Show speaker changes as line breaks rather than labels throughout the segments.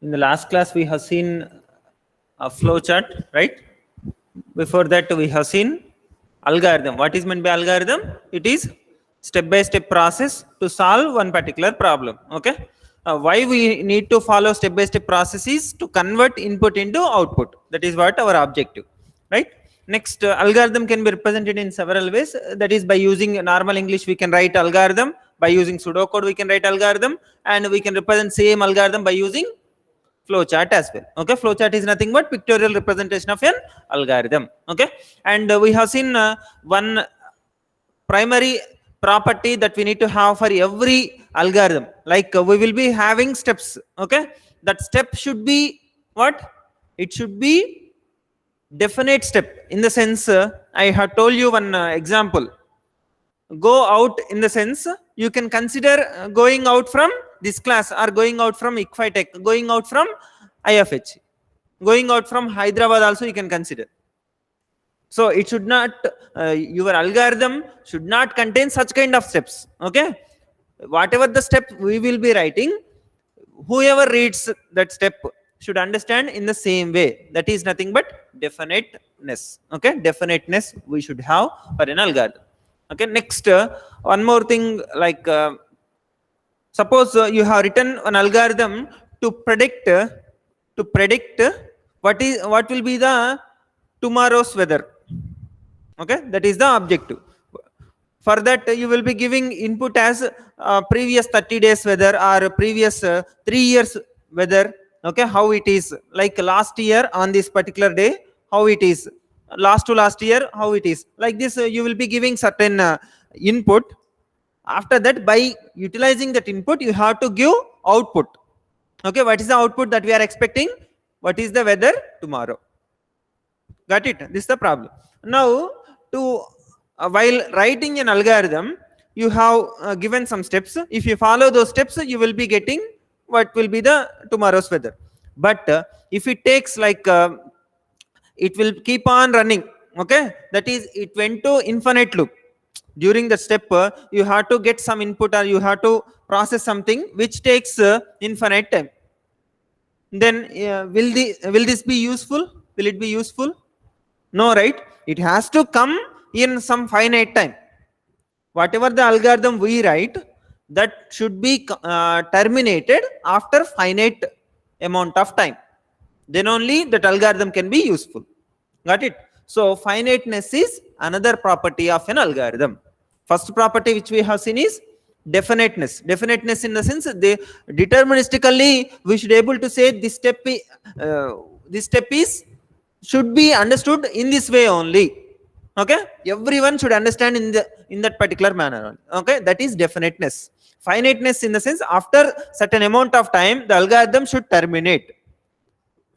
In the last class, we have seen a flow chart, right? Before that, we have seen algorithm. What is meant by algorithm? It is step-by-step process to solve one particular problem. Okay. Why we need to follow step-by-step process is to convert input into output. That is what our objective, right? Next, algorithm can be represented in several ways. That is by using normal English, we can write algorithm. By using pseudocode, we can write algorithm, and we can represent same algorithm by using flowchart as well. Okay, flowchart is nothing but pictorial representation of an algorithm. Okay, and we have seen one primary property that we need to have for every algorithm. Like we will be having steps. Okay, that step should be what? It should be definite step. In the sense, I have told you one example. Go out in the sense you can consider going out from this class, or going out from ICFI Tech, going out from IFH, going out from Hyderabad also you can consider. So it should not, your algorithm should not contain such kind of steps. Okay, whatever the step we will be writing, whoever reads that step should understand in the same way. That is nothing but definiteness. Okay, definiteness we should have for an algorithm. Okay, next, one more thing, like suppose you have written an algorithm to predict what will be the tomorrow's weather. Okay, that is the objective. For that, you will be giving input as previous 30 days weather, or previous 3 years weather. Okay, how it is, like last year on this particular day, how it is, last to last year, how it is. Like this, you will be giving certain input. After that, by utilizing that input, you have to give output. Okay, what is the output that we are expecting? What is the weather tomorrow? Got it? This is the problem. Now, to while writing an algorithm, you have given some steps. If you follow those steps, you will be getting what will be the tomorrow's weather. But if it takes like it will keep on running. Okay, that is, it went to infinite loop. During the step, you have to get some input, or you have to process something which takes infinite time. Then will this be useful? Will it be useful? No, right? It has to come in some finite time. Whatever the algorithm we write, that should be terminated after finite amount of time. Then only that algorithm can be useful. Got it? So finiteness is another property of an algorithm. First property which we have seen is definiteness. Definiteness in the sense, they deterministically we should able to say this step is should be understood in this way only. Okay, everyone should understand in that particular manner. Okay, that is definiteness. Finiteness in the sense, after certain amount of time, the algorithm should terminate.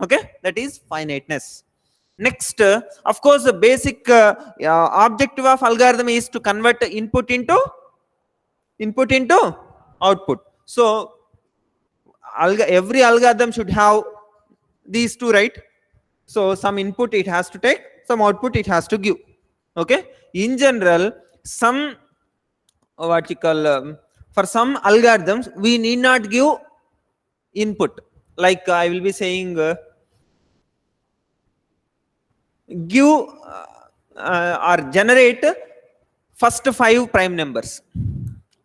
Okay, that is finiteness. Next, of course, the basic objective of algorithm is to convert input into output. So every algorithm should have these two, right? So some input it has to take, some output it has to give. Okay, in general, some what you call for some algorithms we need not give input. Like I will be saying give or generate first 5 prime numbers.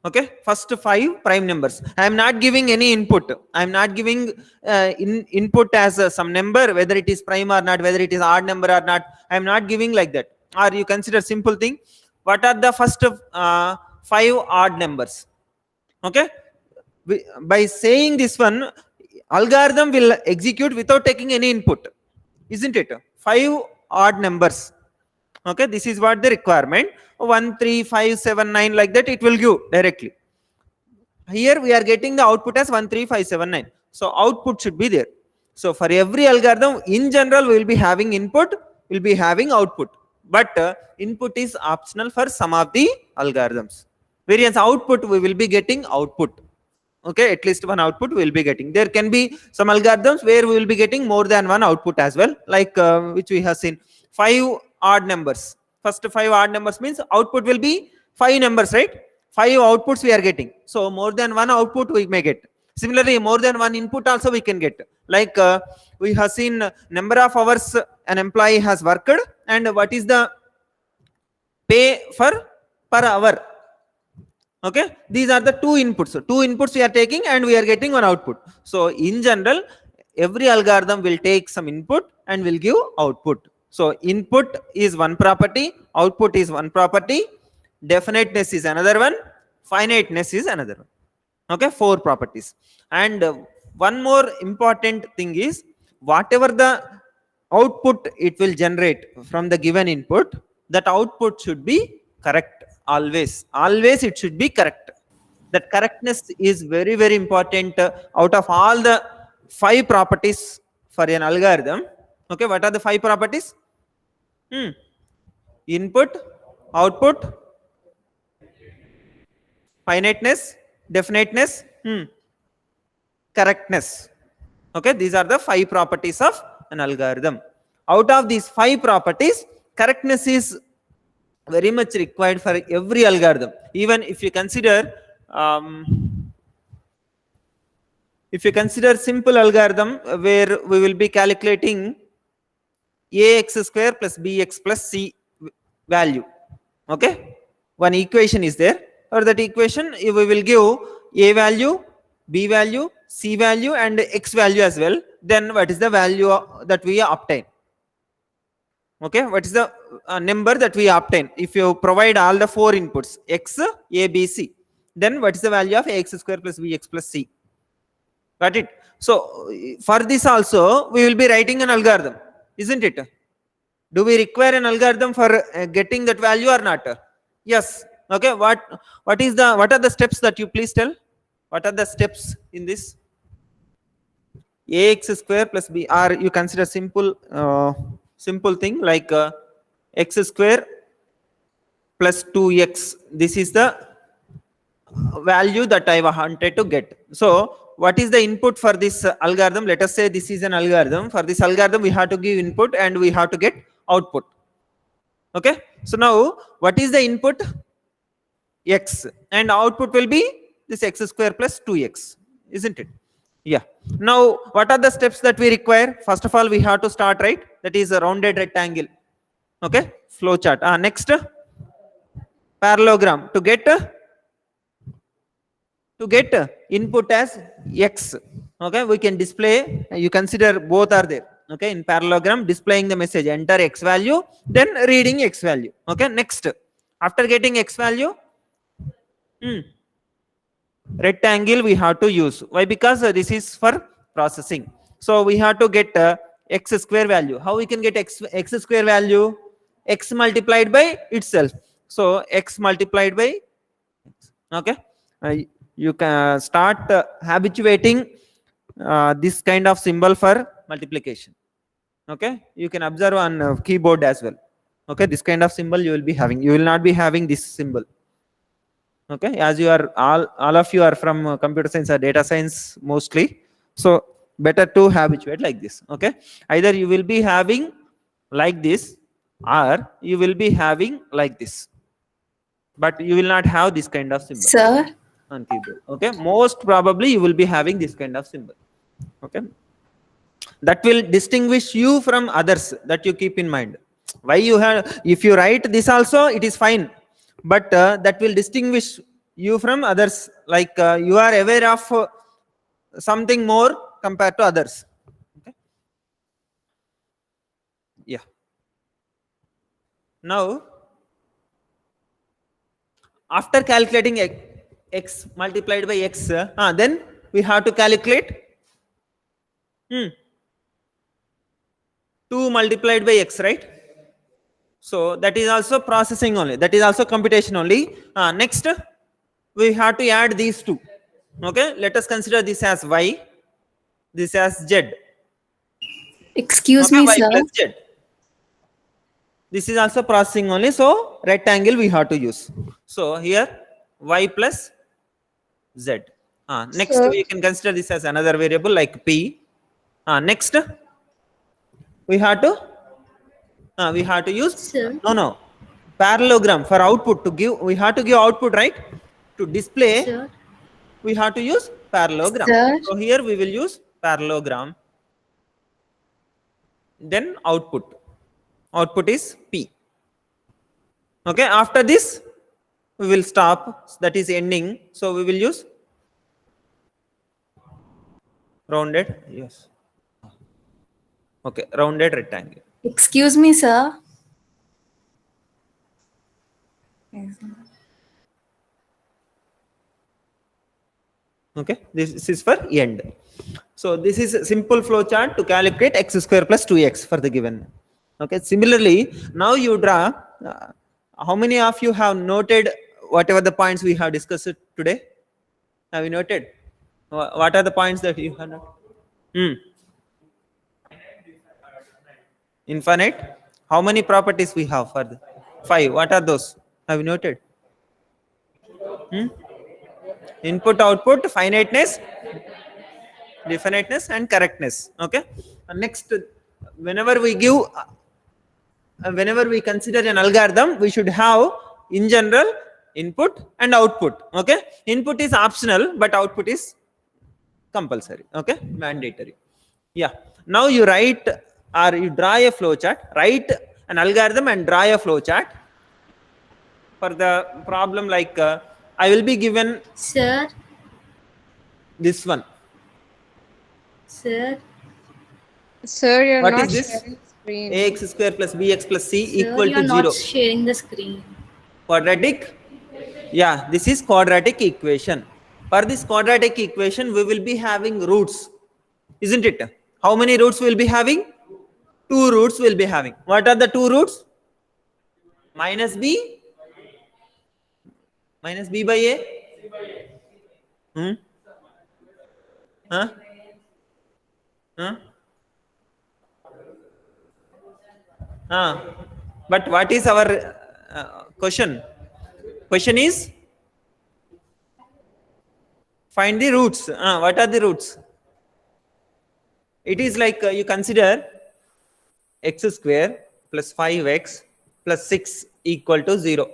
Okay, first 5 prime numbers. I am not giving any input. I am not giving input as some number, whether it is prime or not, whether it is odd number or not. I am not giving like that. Or you consider simple thing. What are the first 5 odd numbers? Okay, by saying this one, algorithm will execute without taking any input, isn't it? 5 odd numbers. Okay, this is what the requirement. 1 3 5 7 9, like that it will give directly. Here we are getting the output as 1 3 5 7 9. So output should be there. So for every algorithm, in general, we will be having input, will be having output. But input is optional for some of the algorithms. Whereas output, we will be getting output. Okay, at least one output we will be getting. There can be some algorithms where we will be getting more than one output as well, like which we have seen 5 odd numbers. First 5 odd numbers means output will be 5 numbers, right? 5 outputs we are getting. So more than one output we may get. Similarly, more than one input also we can get. Like we have seen number of hours an employee has worked and what is the pay for per hour. Okay, these are the two inputs we are taking and we are getting one output. So in general, every algorithm will take some input and will give output. So input is one property, output is one property, definiteness is another one, finiteness is another one. Okay, 4 properties. And one more important thing is, whatever the output it will generate from the given input, that output should be correct. Always it should be correct. That correctness is very, very important. Out of all the 5 properties for an algorithm, okay, what are the 5 properties? Input, output, finiteness, definiteness, correctness. Okay, these are the 5 properties of an algorithm. Out of these 5 properties, correctness is very much required for every algorithm. Even if you consider simple algorithm where we will be calculating ax square plus bx plus c value. Okay, one equation is there. For that equation we will give a value, b value, c value and x value as well. Then what is the value that we obtain? Okay, what is the number that we obtain if you provide all the 4 inputs x, a, b, c? Then what is the value of ax square plus bx plus c? Got it? So for this also we will be writing an algorithm, isn't it? Do we require an algorithm for getting that value or not? Yes. Okay, what are the steps that you please tell? What are the steps in this? Ax square plus b, or you consider simple thing like x square plus 2x. This is the value that I wanted to get. So what is the input for this algorithm? Let us say this is an algorithm. For this algorithm we have to give input and we have to get output. Okay, so now what is the input? X, and output will be this x square plus 2x, isn't it? Yeah. Now what are the steps that we require? First of all, we have to start, right? That is a rounded rectangle. Okay, flow chart. Next, parallelogram. To get input as x. Okay, we can display, you consider both are there. Okay, in parallelogram, displaying the message, enter x value, then reading x value. Okay, next, after getting x value, rectangle we have to use. Why? Because this is for processing. So we have to get x square value. How we can get x square value? X multiplied by itself. So x multiplied by x. Okay, you can start habituating this kind of symbol for multiplication. Okay, you can observe on keyboard as well. Okay, this kind of symbol you will be having. You will not be having this symbol. Okay, as you are all of you are from computer science or data science mostly, so better to habituate like this. Okay, either you will be having like this or you will be having like this, but you will not have this kind of symbol,
sir,
on keyboard. Okay, most probably you will be having this kind of symbol. Okay, that will distinguish you from others, that you keep in mind. Why you have, if you write this also it is fine, but that will distinguish you from others, like you are aware of something more compared to others. Okay, yeah. Now after calculating x multiplied by x, then we have to calculate 2 multiplied by x, right? So that is also processing only, that is also computation only. Next, we have to add these two. Okay, let us consider this as y, this as z.
excuse
Okay,
me,
y
sir.
plus z. This is also processing only, so rectangle we have to use. So here y plus z. Next,
Sir.
we can consider this as another variable like p. Next, we have to use
Sir.
Parallelogram for output. To give, we have to give output, right? To display
Sir.
we have to use parallelogram.
Sir?
So here we will use parallelogram. Then output is P. Okay, after this we will stop, that is ending, so we will use rounded, yes, okay, rounded rectangle.
Excuse me, sir. Yes, sir.
Okay, this is for end. So this is a simple flow chart to calculate x square plus 2x for the given. Okay, similarly now you draw, how many of you have noted whatever the points we have discussed today? Have you noted? What are the points that you have noted? Infinite. How many properties we have for the 5? What are those? Have you noted? Input, output, finiteness, definiteness, and correctness. Okay. Next, whenever we give, whenever we consider an algorithm, we should have in general input and output. Okay. Input is optional, but output is compulsory. Okay, mandatory. Yeah. Now you write or you draw a flow chart. Write an algorithm and draw a flow chart for the problem. Like I will be given
Sir?
this one.
Sir?
Sir, you're
What
not
is this?
sharing screen.
Ax square plus bx plus c
Sir,
equal
you are
to
not
0.
sharing the screen.
Quadratic. Yeah, this is quadratic equation. For this quadratic equation, we will be having roots, isn't it? How many roots will be having? 2 roots will be having. What are the 2 roots? Minus b by a. Huh? Huh? But what is our question? Question is find the roots. What are the roots? It is like you consider x square plus 5x plus 6 equal to 0.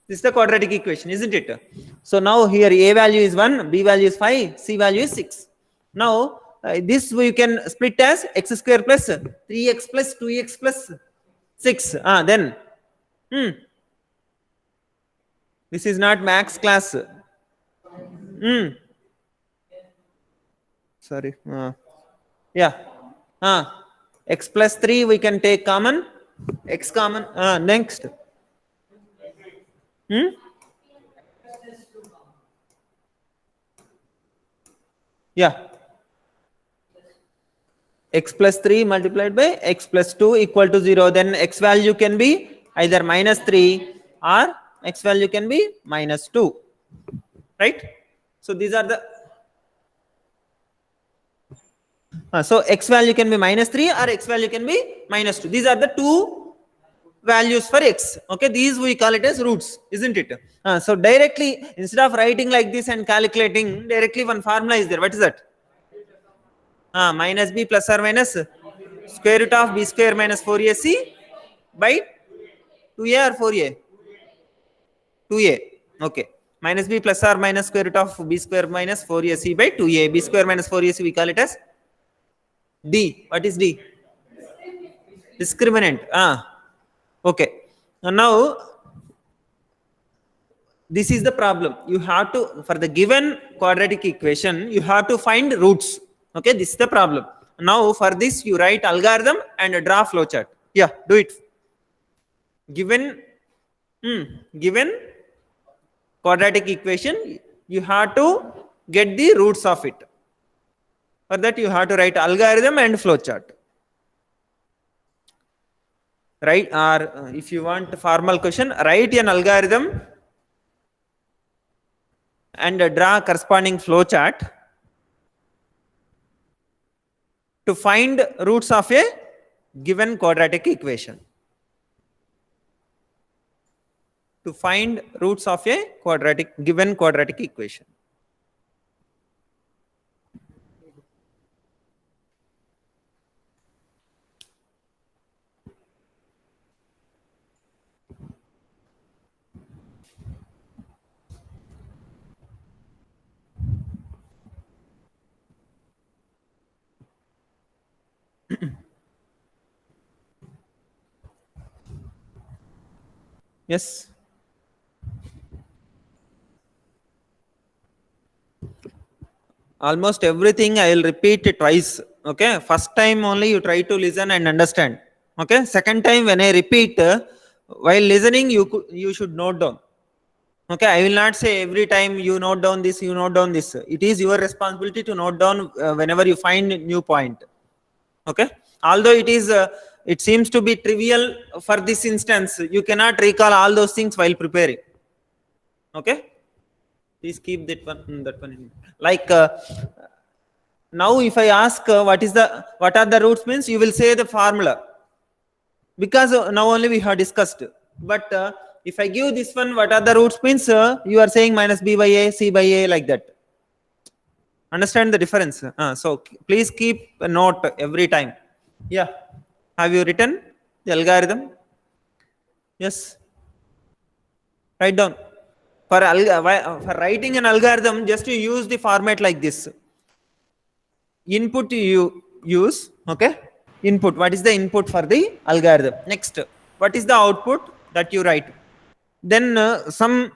This is the quadratic equation, isn't it? So now here a value is 1, b value is 5, c value is 6. Now this we can split as x square plus 3x plus 2x plus 6. Then this is not max class. Sorry. Yeah. X plus 3 we can take common. X common. Next. Yeah. X plus 3 multiplied by x plus 2 equal to 0. Then x value can be either minus 3 or x value can be minus 2. Right? So these are the. So x value can be minus 3 or x value can be minus 2. These are the 2 values for x. Okay, these we call it as roots, isn't it? So directly, instead of writing like this and calculating, directly one formula is there. What is that? Minus b plus or minus square root of b square minus 4ac by 2a or 4a? 2a. Okay. Minus b plus or minus square root of b square minus 4ac by 2a. B square minus 4ac we call it as d. What is d? Discriminant. Okay. Now this is the problem. You have to, for the given quadratic equation, you have to find roots. Okay, this is the problem. Now for this you write algorithm and draw flowchart. Yeah, do it. Given quadratic equation, you have to get the roots of it. For that you have to write algorithm and flowchart. Right? Or if you want formal question, write an algorithm and draw corresponding flowchart to find roots of a given quadratic equation. To find roots of a given quadratic equation. Yes. Almost everything I will repeat it twice. Okay. First time only you try to listen and understand. Okay. Second time when I repeat, while listening, you should note down. Okay. I will not say every time you note down this, you note down this. It is your responsibility to note down whenever you find a new point. Okay. Although it seems to be trivial for this instance, you cannot recall all those things while preparing. Okay. Please keep that one in. Like now, if I ask what are the roots means, you will say the formula, because now only we have discussed. But if I give this one, what are the roots means, you are saying minus b by a, c by a, like that. Understand the difference? So please keep a note every time. Yeah. Have you written the algorithm? Yes. Write down. For writing an algorithm, just you use the format like this. Input you use, okay? Input. What is the input for the algorithm? Next, what is the output that you write? Then some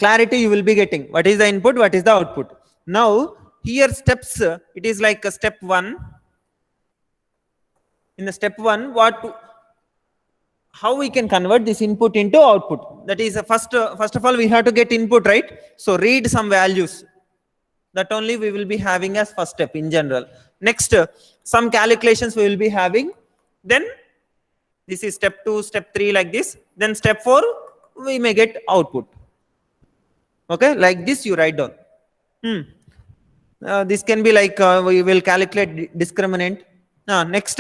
clarity you will be getting. What is the input? What is the output? Now, here steps, it is like a step 1. In the step 1, how we can convert this input into output? That is first of all, we have to get input, right? So read some values. That only we will be having as first step in general. Next, some calculations we will be having. Then this is step 2, step 3, like this. Then step 4, we may get output. Okay, like this you write down. This can be like we will calculate discriminant. Next,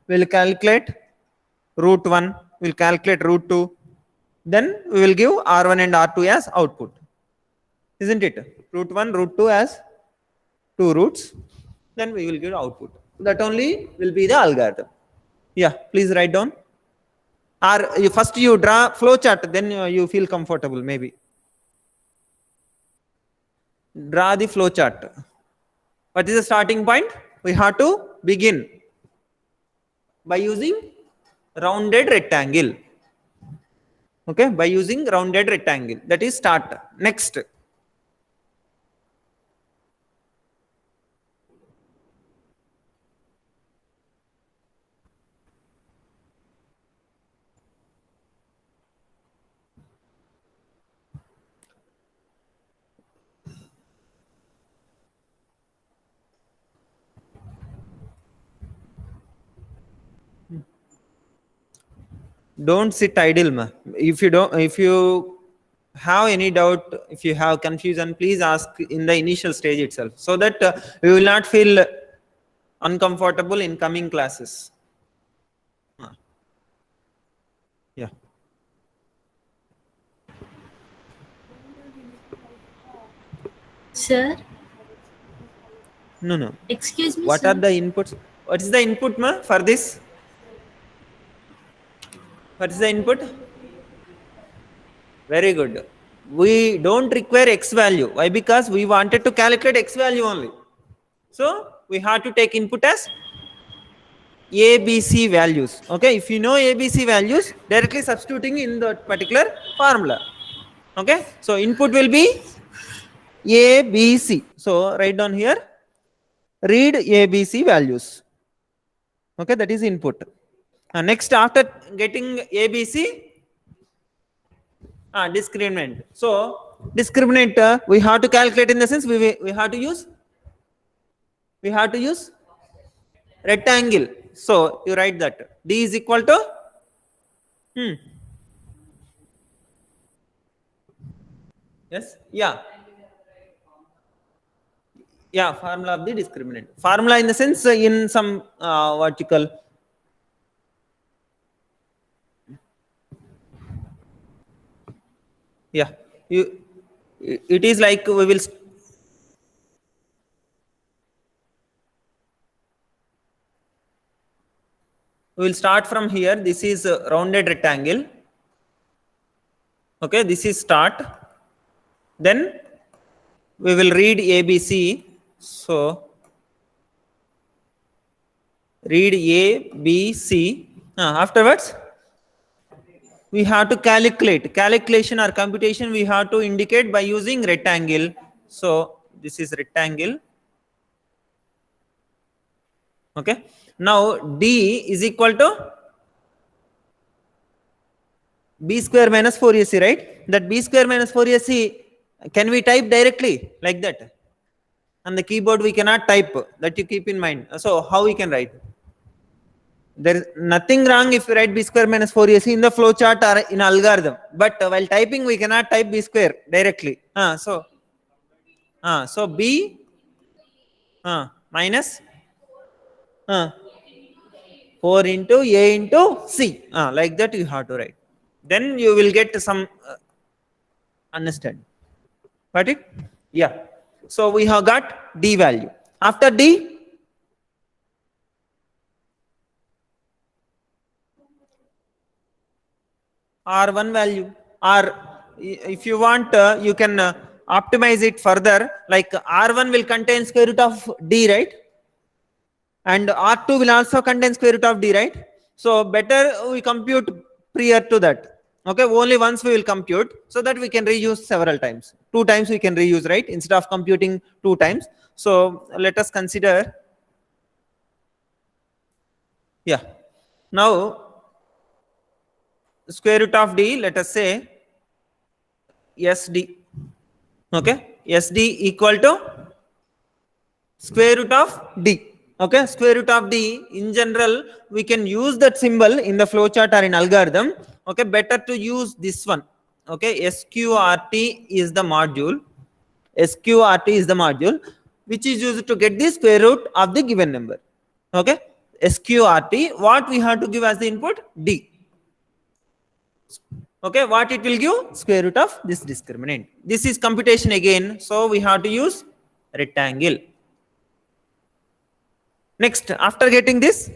we will calculate root 1. We will calculate root 2. Then we will give R1 and R2 as output. Isn't it? Root 1, root 2 as 2 roots. Then we will give output. That only will be the algorithm. Yeah, please write down. Or first you draw flow chart, then you feel comfortable maybe. Draw the flow chart. What is the starting point? We have to begin by using rounded rectangle. Okay, by using rounded rectangle. That is start. Next. Don't sit idle, ma. If you have any doubt, if you have confusion, please ask in the initial stage itself, so that we will not feel uncomfortable in coming classes. Yeah.
Sir,
No.
excuse me,
What
sir.
are the inputs? What is the input, ma, for this? What is the input? Very good. We don't require x value. Why? Because we wanted to calculate x value only. So we have to take input as ABC values. Okay, if you know ABC values, directly substituting in that particular formula. Okay, so input will be ABC. So write down here, read ABC values. Okay, that is input. Next, after getting ABC, discriminant. So discriminant we have to calculate, in the sense we have to use rectangle. So you write that D is equal to yes, yeah, formula of the discriminant. Formula in the sense in some what you call, yeah, it is like we will start from here. This is a rounded rectangle. Okay, this is start. Then we will read ABC. So read ABC. Afterwards we have to calculate. Calculation or computation we have to indicate by using rectangle. So this is rectangle. Okay. Now D is equal to B square minus 4AC, right? That B square minus 4AC, can we type directly like that? On the keyboard we cannot type, that you keep in mind. So how we can write? There is nothing wrong if you write B square minus 4AC in the flowchart or in algorithm. But while typing we cannot type B square directly. So B minus 4 into A into C. Like that you have to write. Then you will get some understand. Got it? Yeah. So we have got D value. After D, R1 value. Or if you want, you can optimize it further. Like R1 will contain square root of D, right? And R2 will also contain square root of D, right? So better we compute prior to that. Okay, only once we will compute, so that we can reuse several times. 2 times we can reuse, right? Instead of computing 2 times. So let us consider. Yeah. Now square root of D, let us say SD. Okay, SD equal to square root of D. Okay, square root of D, in general we can use that symbol in the flowchart or in algorithm. Okay, better to use this one. Okay, SQRT is the module. SQRT is the module which is used to get the square root of the given number. Okay, SQRT, what we have to give as the input? D. Okay, what it will give? Square root of this discriminant. This is computation again, so we have to use rectangle. Next, after getting this,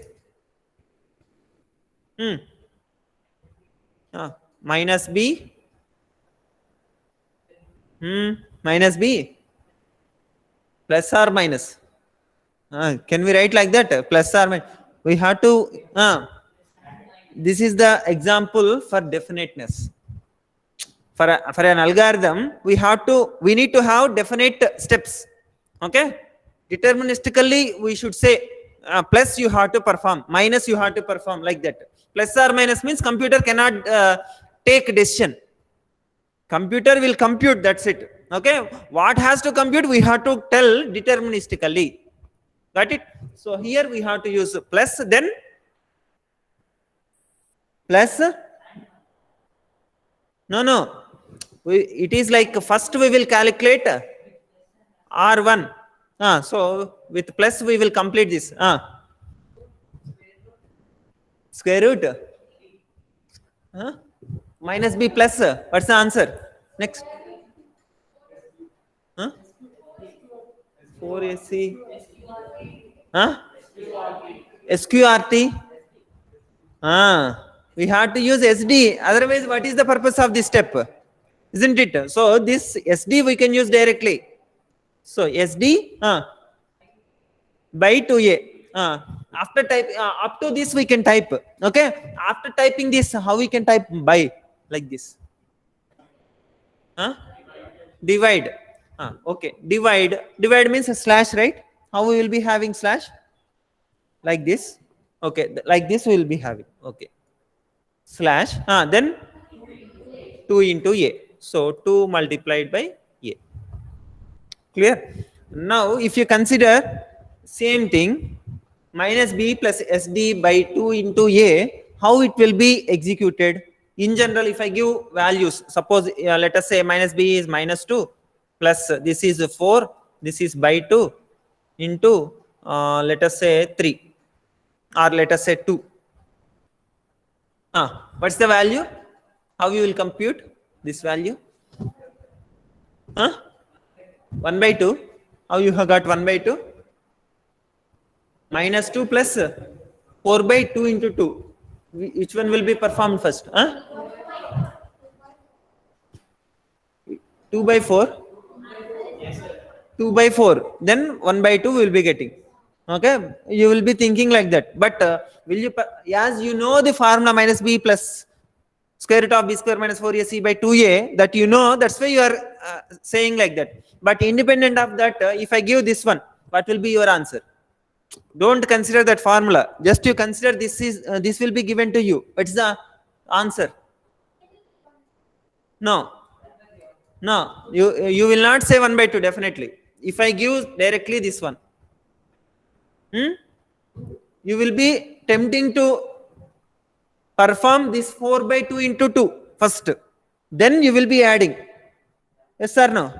minus B, minus B, plus or minus. Can we write like that? Plus or minus. We have to. This is the example for definiteness. For an algorithm, we need to have definite steps. Okay. Deterministically, we should say plus you have to perform, minus you have to perform, like that. Plus or minus means computer cannot take decision. Computer will compute, that's it. Okay, what has to compute we have to tell deterministically. Got it? So here we have to use plus, then plus. No. It is like first we will calculate R1. So with plus we will complete this. Square root. Minus B plus. What's the answer? Next. 4AC. SQRT. We have to use SD. Otherwise, what is the purpose of this step? Isn't it? So this SD we can use directly. So SD by 2A. After type up to this we can type. Okay. After typing this, how we can type by? Like this. Divide. Okay. Divide means a slash, right? How we will be having slash? Like this. Okay. Like this we will be having. Okay. Slash. Then 2 into A. So 2 multiplied by A. Clear? Now if you consider same thing, minus B plus SD by 2 into A, how it will be executed? In general, if I give values, suppose let us say minus B is minus 2, plus this is 4, this is by 2 into let us say 3, or let us say 2. What's the value? How you will compute this value? 1 by 2. How you have got 1 by 2? Minus 2 plus 4 by 2 into 2. Which one will be performed first? 2 by 4? 2 by 4. Then 1 by 2 will be getting. Okay, you will be thinking like that. But will you, as you know the formula minus B plus square root of b square minus 4ac by 2a, that you know, that's why you are saying like that. But independent of that, if I give this one, what will be your answer? Don't consider that formula. Just you consider this will be given to you. What's the answer? No. No, you will not say 1 by 2 definitely. If I give directly this one, you will be tempting to perform this 4 by 2 into 2 first. Then you will be adding. Yes or no?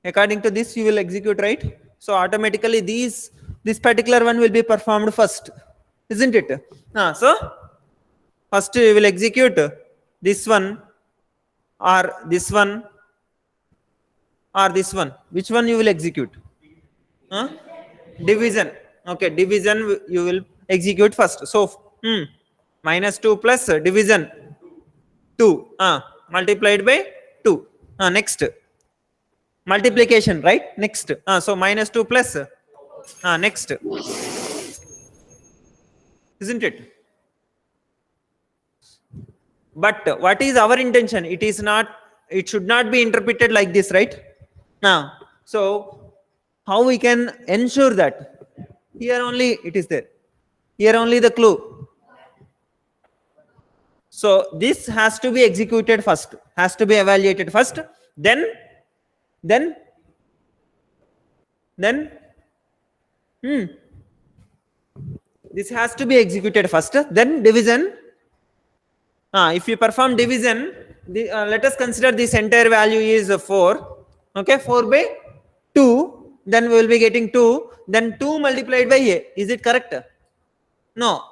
According to this, you will execute, right? So automatically this particular one will be performed first, isn't it? So first you will execute this one or this one or this one. Which one you will execute? Division. Okay, division you will execute first. So minus 2 plus division 2 multiplied by 2. Next multiplication, right? Next so minus 2 plus next, isn't it? But what is our intention? It should not be interpreted like this, right? Now, so how we can ensure that? Here only it is there. Here only the clue. So this has to be executed first, has to be evaluated first, then this has to be executed first, then division. If you perform division, let us consider this entire value is 4. Okay, 4 by 2, then we will be getting 2, then 2 multiplied by a. Is it correct? No.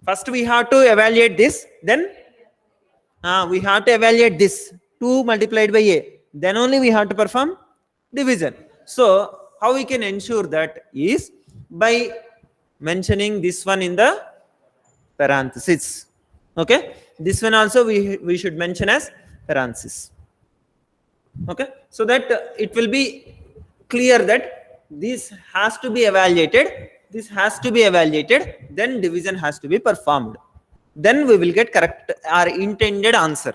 First we have to evaluate this, then we have to evaluate this 2 multiplied by a, then only we have to perform division. So how we can ensure that is by mentioning this one in the parenthesis. Okay, this one also we should mention as parenthesis. Okay, so that it will be clear that this has to be evaluated, then division has to be performed, then we will get correct our intended answer.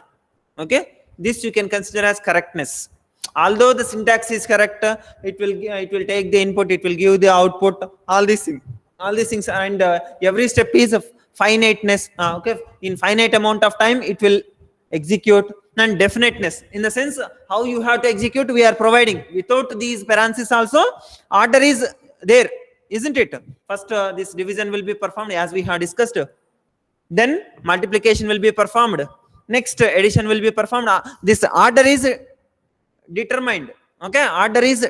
Okay, this you can consider as correctness. Although the syntax is correct, it will take the input, it will give the output, all these things, and every step is of finiteness. Okay, in finite amount of time it will execute, and definiteness in the sense how you have to execute we are providing. Without these parentheses also order is there, isn't it? First this division will be performed as we have discussed, then multiplication will be performed, next addition will be performed. This order is determined. Okay, order is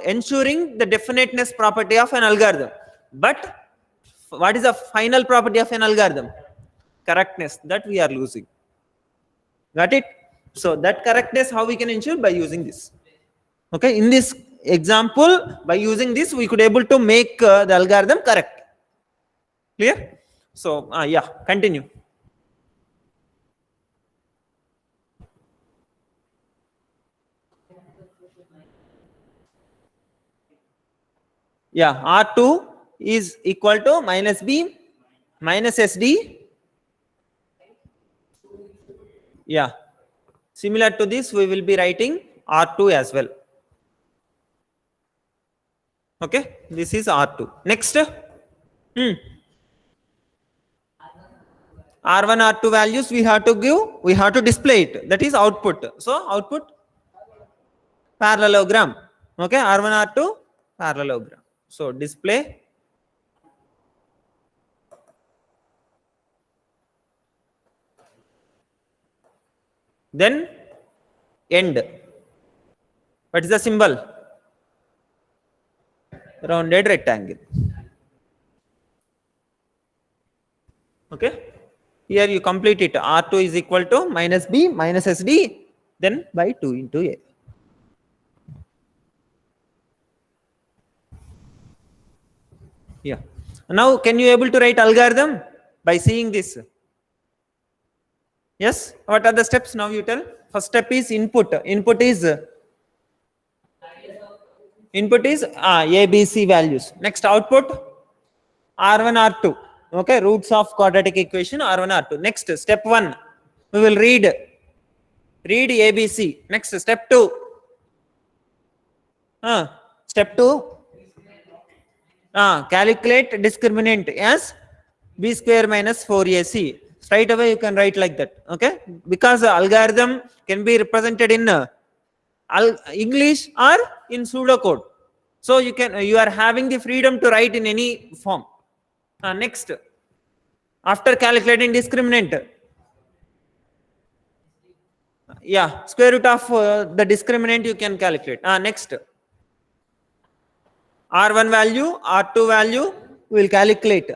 ensuring the definiteness property of an algorithm. But what is the final property of an algorithm? Correctness, that we are losing. Got it? So that correctness how we can ensure? By using this. Okay, in this example, by using this we could able to make the algorithm correct. Clear? So yeah, continue. Yeah, R2 is equal to minus B minus SD. Yeah, similar to this we will be writing R2 as well. Okay, this is R2. Next, R1, R2 values we have to give, we have to display it, that is output. So output parallelogram. Okay, R1, R2 parallelogram. So display then end. What is the symbol? Rounded rectangle. Okay, here you complete it. R2 is equal to minus B minus SD, then by 2 into A. Yeah. Now can you able to write algorithm by seeing this? Yes. What are the steps? Now you tell. First step is input. Input is Input is ABC values. Next output R1, R2. Okay, roots of quadratic equation R1, R2. Next, step 1, we will read ABC. Next, step 2. Step 2, calculate discriminant as b square minus 4ac. Straight away you can write like that. Okay, because algorithm can be represented in English or in pseudocode. So you are having the freedom to write in any form. Next, after calculating discriminant, square root of the discriminant you can calculate. Next, R1 value, R2 value, we will calculate.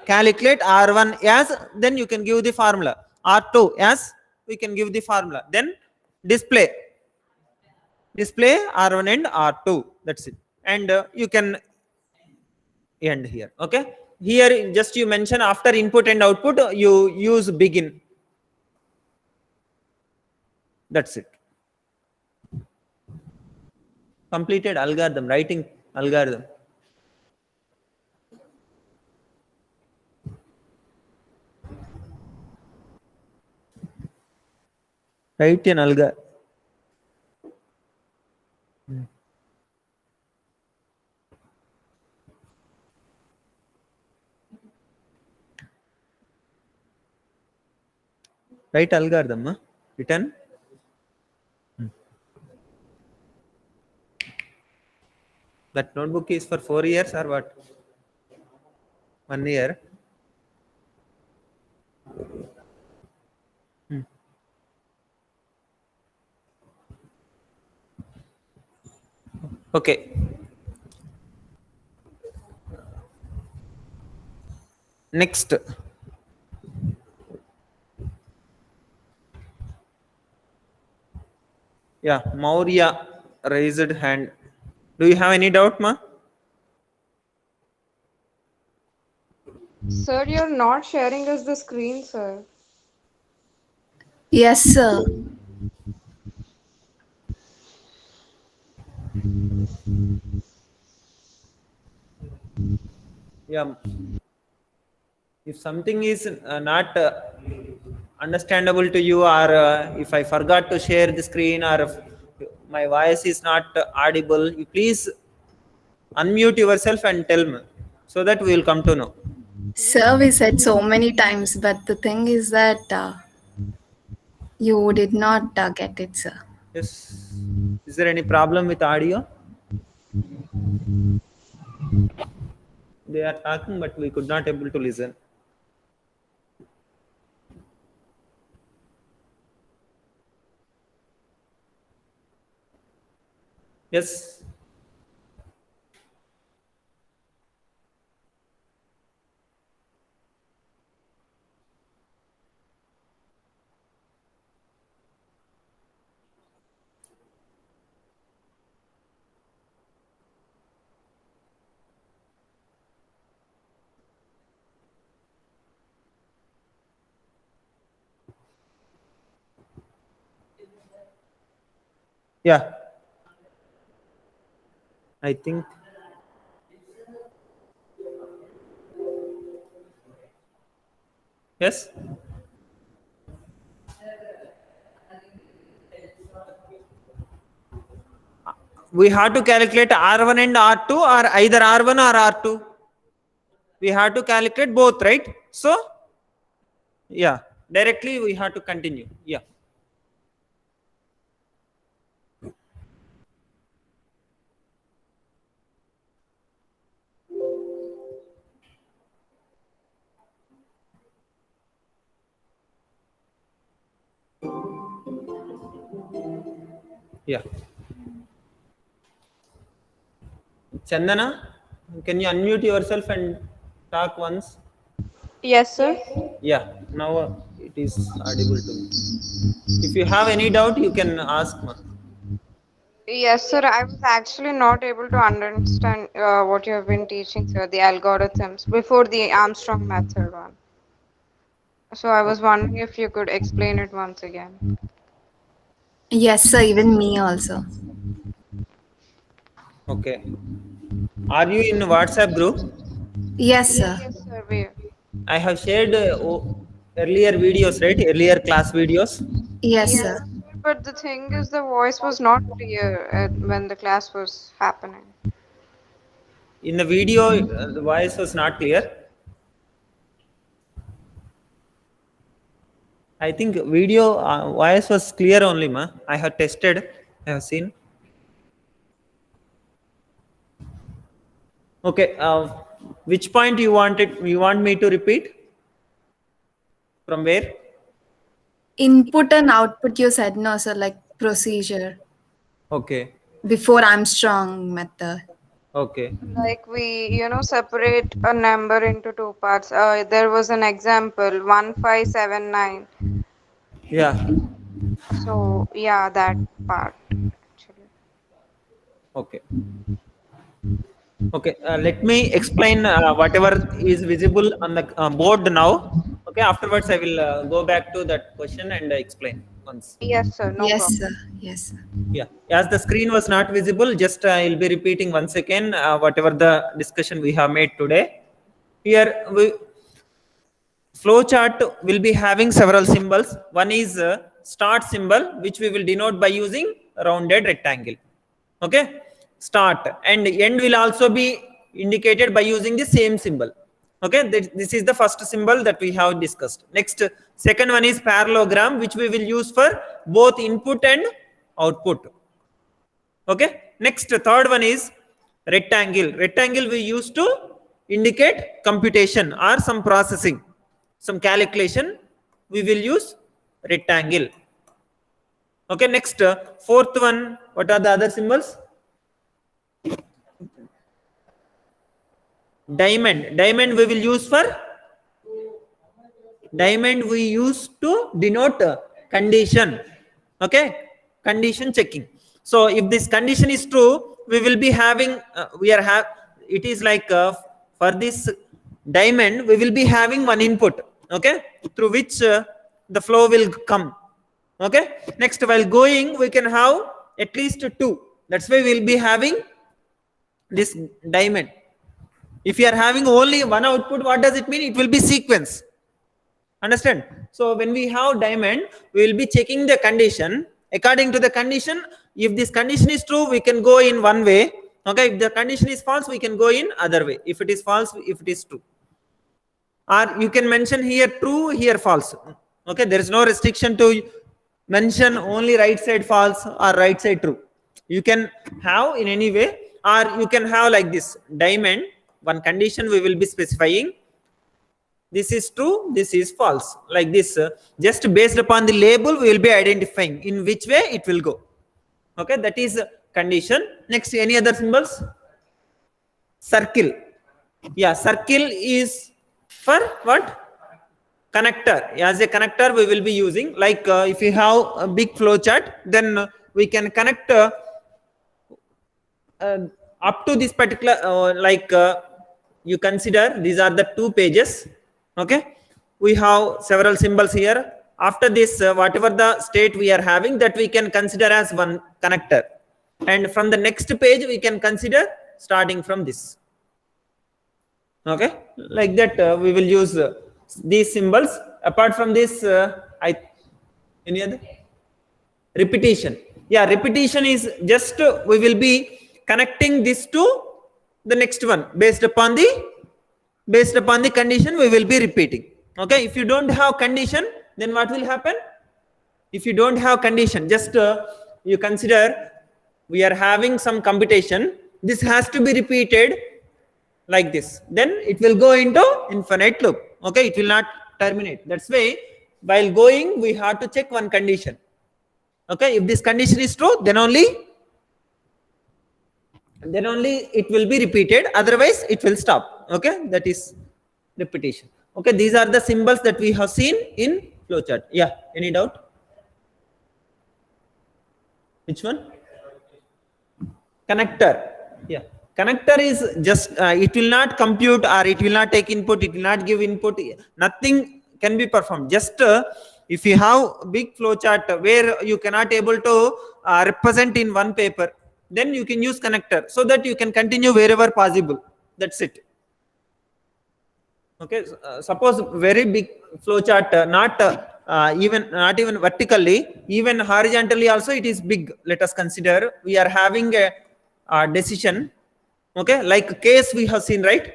Calculate R1 as, then you can give the formula. R2 as, we can give the formula. Then display R1 and R2. That's it. And you can end here. Okay. Here just you mention after input and output, you use begin. That's it. Completed algorithm, writing algorithm. Write an algorithm. Write algorithm, written. That notebook is for 4 years or what? 1 year. Okay. Next. Maurya raised hand. Do you have any doubt, ma?
Sir, you're not sharing us the screen, sir.
Yes, sir.
If something is not understandable to you, or if I forgot to share the screen, or if my voice is not audible, you please unmute yourself and tell me, so that we will come to know.
Sir, we said so many times, but the thing is that you did not get it, sir.
Yes. Is there any problem with audio? They are talking, but we could not able to listen. Yes. Yeah. I think. Yes. We have to calculate R1 and R2, or either R1 or R2. We have to calculate both, right? So, directly we have to continue. Chandana, can you unmute yourself and talk once?
Yes, sir.
Now it is audible to me. If you have any doubt, you can ask me.
Yes, sir. I was actually not able to understand what you have been teaching, sir, the algorithms before the Armstrong method one. So I was wondering if you could explain it once again.
Yes, sir, even me also.
Okay. Are you in WhatsApp group?
Yes, sir.
Yes, sir. We.
I have shared earlier videos, right? Earlier class videos.
Yes,
Yes,
sir.
sir, but the thing is, the voice was not clear when the class was happening.
In the video, the voice was not clear. I think video voice was clear only, ma. I have tested. I have seen. Okay. Which point you wanted? You want me to repeat? From where?
Input and output, you said no, sir, like procedure
Okay.
before Armstrong method.
Okay.
Like separate a number into two parts. There was an example, 1579.
Yeah.
So yeah, that part actually.
Okay. Okay. Let me explain whatever is visible on the board now. Okay. Afterwards, I will go back to that question and explain once.
Yes, sir. No
Yes,
problem.
sir. Yes, sir.
Yeah. As the screen was not visible, just I'll be repeating once again whatever the discussion we have made today. Here, flow chart will be having several symbols. One is start symbol, which we will denote by using rounded rectangle. Okay, start, and end will also be indicated by using the same symbol. Okay, this is the first symbol that we have discussed. Next, second one is parallelogram, which we will use for both input and output. Okay, next, third one is rectangle. Rectangle we use to indicate computation or some processing, some calculation. We will use rectangle. Okay, next, fourth one, what are the other symbols? Diamond. Diamond we will use for diamond we use to denote condition. Okay, condition checking. So if this condition is true, we will be having it is like for this diamond we will be having one input, okay, through which the flow will come. Okay, next, while going we can have at least two. That's why we will be having this diamond. If you are having only one output, what does it mean? It will be sequence. Understand? So when we have diamond, we will be checking the condition. According to the condition, if this condition is true, we can go in one way. Okay, if the condition is false, we can go in other way. If it is false, if it is true. Or you can mention here true, here false. Okay, there is no restriction to mention only right side false or right side true. You can have in any way, or you can have like this diamond. One condition we will be specifying. This is true, this is false. Like this, just based upon the label, we will be identifying in which way it will go. Okay, that is condition. Next, any other symbols? Circle. Yeah, circle is for what? Connector. As a connector, we will be using, like if you have a big flow chart, then we can connect up to this particular, you consider these are the two pages. Okay, we have several symbols here. After this, whatever the state we are having, that we can consider as one connector, and from the next page we can consider starting from this. Okay, like that we will use these symbols. Apart from this, any other? Repetition. Yeah, repetition is just we will be connecting this to the next one based upon the condition we will be repeating. Okay, if you don't have condition, then what will happen? If you don't have condition, just you consider we are having some computation, this has to be repeated like this, then it will go into infinite loop. Okay, it will not terminate. That's why while going we have to check one condition. Okay, if this condition is true, then only it will be repeated, otherwise it will stop. Okay, that is repetition. Okay, these are the symbols that we have seen in flowchart. Yeah, any doubt? Which one? Connector. Yeah, connector is just it will not compute, or it will not take input, it will not give input, nothing can be performed. Just if you have big flowchart where you cannot able to represent in one paper, then you can use connector so that you can continue wherever possible. That's it. Okay, suppose very big flow chart, not even vertically, even horizontally also it is big. Let us consider we are having a decision. Okay, like case we have seen, right?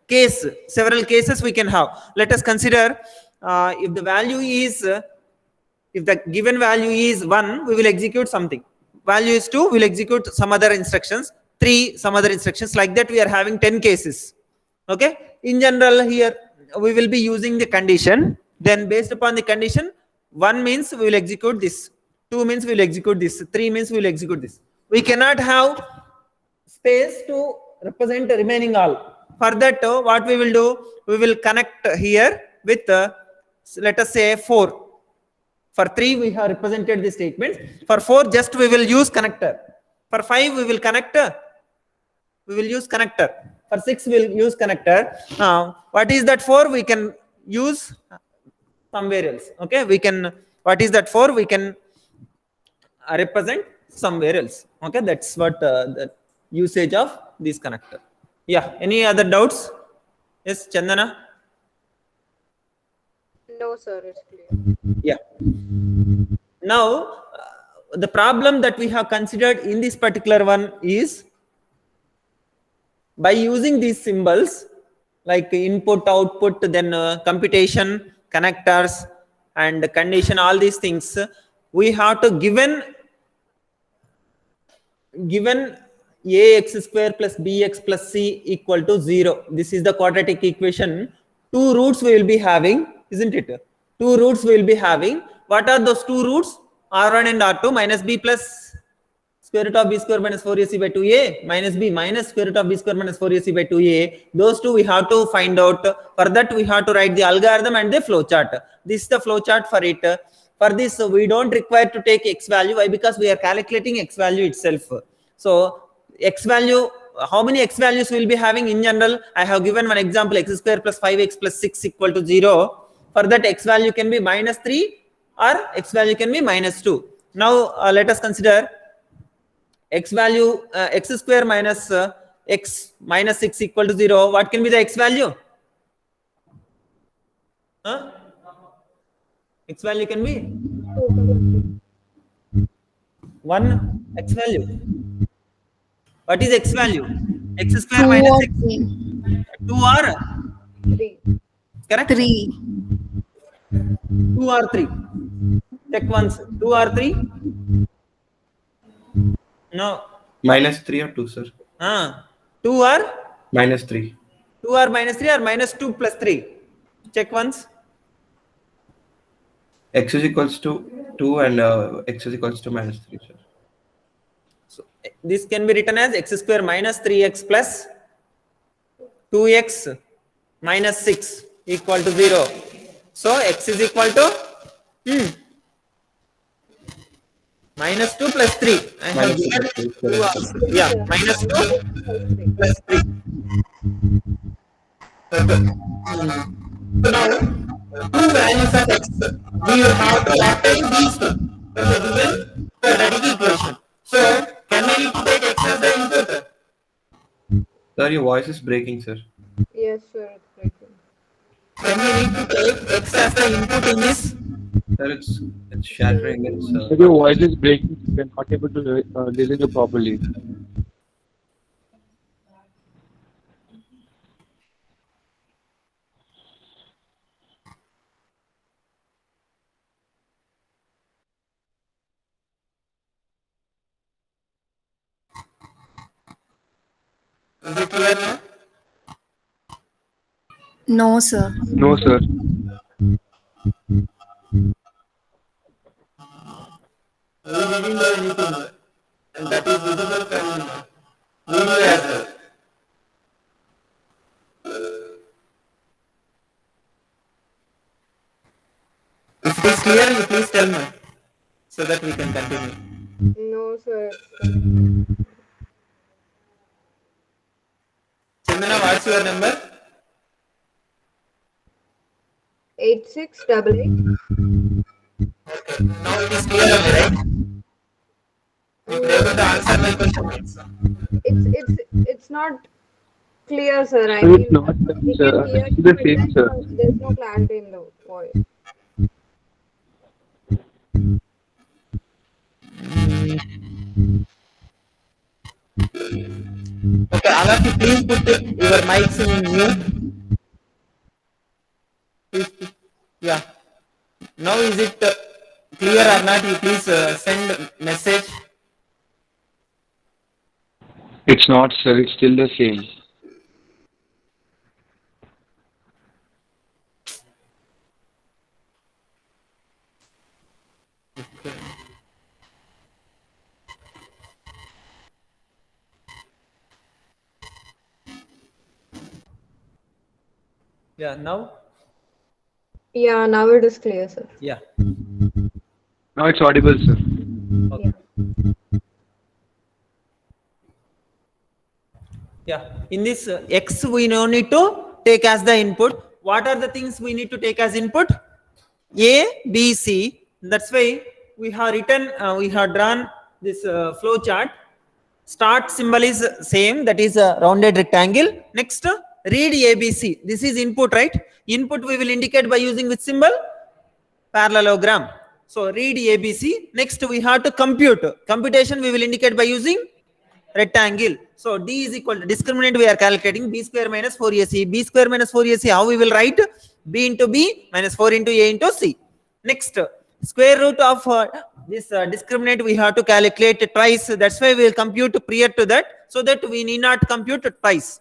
Case, several cases we can have. Let us consider if the value is if the given value is 1, we will execute something. Value is 2, we will execute some other instructions. 3, some other instructions. Like that we are having 10 cases. Okay, in general here we will be using the condition. Then based upon the condition, 1 means we will execute this, 2 means we will execute this, 3 means we will execute this. We cannot have space to represent the remaining all. For that, what we will do, we will connect here with let us say 4. For 3 we have represented the statement. For 4 just we will use connector. For 5 we will connect. We will use connector. For 6 we will use connector. Now what is that for? We can use somewhere else. Okay, we can. What is that for? We can represent somewhere else. Okay, that's what the usage of this connector. Yeah. Any other doubts? Yes, Chandana.
No, sir, it's clear.
Yeah. Now, the problem that we have considered in this particular one is by using these symbols like input, output, then computation, connectors, and condition, all these things, we have to given ax square plus bx plus c equal to 0. This is the quadratic equation. 2 roots we will be having, isn't it? 2 roots we will be having. What are those 2 roots? R1 and R2 minus b plus square root of b square minus 4ac by 2a minus b minus square root of b square minus 4ac by 2a. Those 2 we have to find out. For that we have to write the algorithm and the flow chart. This is the flow chart for it. For this we don't require to take x value. Why? Because we are calculating x value itself. So x value, how many x values we will be having in general? I have given one example, x square plus 5x plus 6 equal to 0. For that x value can be minus 3 or x value can be minus 2. Now let us consider x value, x square minus x minus 6 equal to 0. What can be the x value? X value can be 1 x value. What is x value? X square
2
minus
or
6.
3.
2 or
3.
correct?
3.
2 or 3. Check once. 2 or 3? No.
Minus 3 or 2, sir?
2 or
Minus 3.
2 or minus 3 or minus 2 plus 3. Check once.
X is equals to 2 and x is equals to minus 3, sir.
So this can be written as x square minus 3x plus 2x minus 6 equal to 0. So x is equal to minus 2 plus 3. I have
Minus
given
2
2 or, yeah, minus 2 plus 3. Now, 2 values of x, we will have to obtain these two from the given quadratic equation. So, can we need to take x as the input?
Sir, your voice is breaking, sir.
Yes, sir, it's breaking.
Can we need to take x as the input in this?
Sir, it's shattering. It's
Your voice is breaking. We are not able to listen you properly.
Is it clear now?
No, sir.
No, sir.
We didn't do anything, and that is visible from video as well. If it is clear, you please tell me so that we can continue.
No, sir.
Chandana, what's your number?
8688.
Okay, now it is clear, right? If you're able to answer my question,
It's not clear, sir. I
So
mean,
it's not,
we
sir.
can hear
It's
you,
the
but
same,
then
sir.
there's no clarity in the voice.
okay, all of you please put your mics in mute. Please, yeah. Now is it clear or not? You please send message.
It's not, sir. It's still the same.
Yeah, now?
Yeah, now it is clear, sir.
Yeah.
Now it's audible, sir.
Okay. Yeah. In this X, we no need to take as the input. What are the things we need to take as input? A, B, C. That's why we have written, we have drawn this flow chart. Start symbol is same, that is a rounded rectangle. Next, read ABC. This is input, right? Input we will indicate by using which symbol? Parallelogram. So read ABC. Next, we have to compute. Computation we will indicate by using rectangle. So D is equal to discriminant we are calculating B square minus 4AC. B square minus 4AC, how we will write? B into B minus 4 into A into C. Next, square root of this discriminant we have to calculate twice. That's why we will compute prior to that, so that we need not compute twice.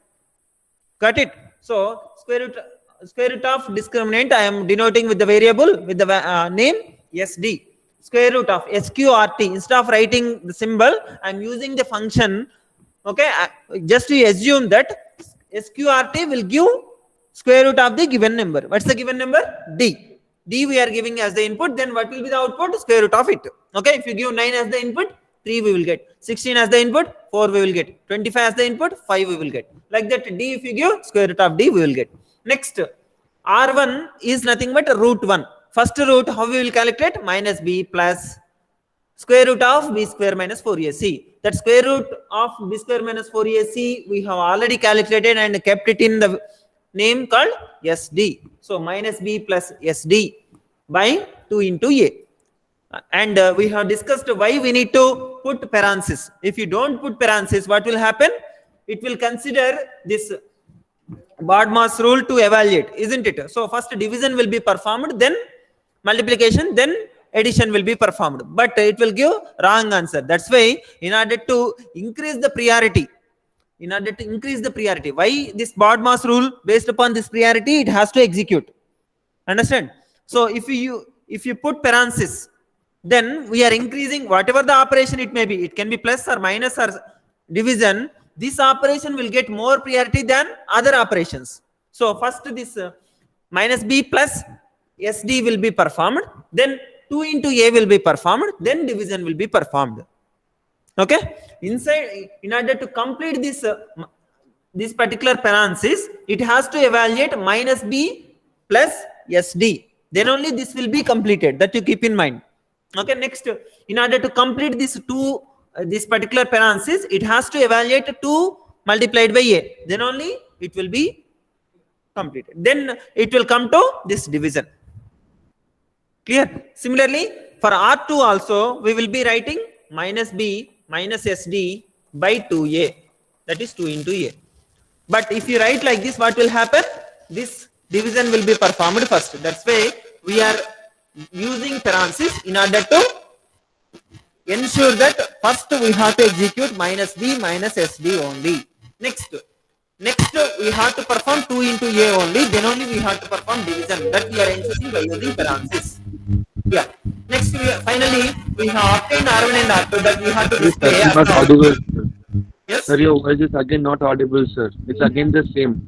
Got it? So square root of discriminant I am denoting with the variable with the name SD. Square root of SQRT, instead of writing the symbol I am using the function. Okay, just to assume that SQRT will give square root of the given number. What's the given number? D. D we are giving as the input, then what will be the output? Square root of it. Okay, if you give 9 as the input, 3 we will get. 16 as the input, 4 we will get. 25 as the input, 5 we will get. Like that, D if you give square root of D we will get. Next, R1 is nothing but root 1. First root, how we will calculate? Minus B plus square root of B square minus 4AC. That square root of B square minus 4AC we have already calculated and kept it in the name called SD. So minus B plus SD by 2 into A. And we have discussed why we need to put parenthesis. If you don't put parenthesis, what will happen? It will consider this BODMAS rule to evaluate, isn't it? So first division will be performed, then multiplication, then addition will be performed, but it will give wrong answer. That's why in order to increase the priority, why this BODMAS rule, based upon this priority, it has to execute. Understand? So if you put parenthesis, then we are increasing whatever the operation it may be. It can be plus or minus or division. This operation will get more priority than other operations. So first this minus B plus SD will be performed, then 2 into A will be performed, then division will be performed. Okay, inside, in order to complete this particular parenthesis, it has to evaluate minus B plus SD, then only this will be completed. That you keep in mind. Okay, next, in order to complete this particular parenthesis, it has to evaluate 2 multiplied by A, then only it will be completed. Then it will come to this division. Clear? Similarly, for R2 also, we will be writing minus B minus SD by 2A. That is 2 into A. But if you write like this, what will happen? This division will be performed first. That's why we are using parenthesis in order to ensure that first we have to execute minus B minus SD only. Next we have to perform 2 into A only, then only we have to perform division. That we are ensuring by using parenthesis. Yeah. Next, finally, we have obtained R1 and R2, that we have to
Yes,
display.
sir. It's not audible, sir.
Yes?
Sir, your voice is again not audible, sir. It's again the same.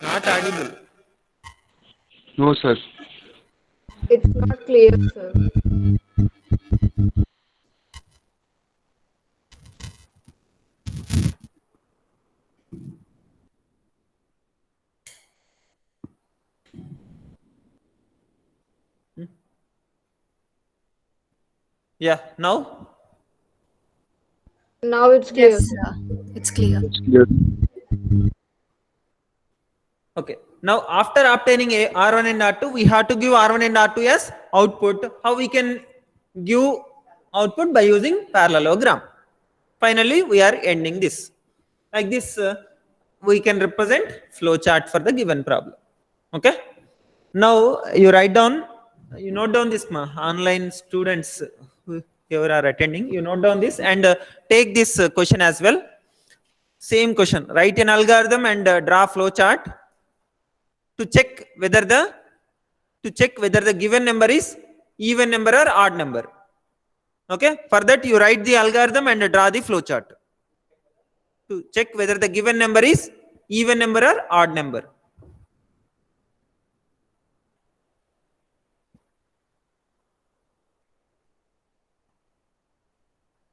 Not audible.
No, sir.
It's not clear, sir.
Yeah, now?
Now it's clear.
Yes, sir. It's clear.
It's clear.
Okay. Now, after obtaining a R1 and R2, we have to give R1 and R2 as output. How we can give output? By using parallelogram. Finally, we are ending this. Like this, we can represent flow chart for the given problem. Okay. Now, you write down, you note down this, online students who are attending, you note down this and take this question as well. Same question. Write an algorithm and draw flow chart to check whether the given number is even number or odd number. Okay. For that, you write the algorithm and draw the flow chart to check whether the given number is even number or odd number.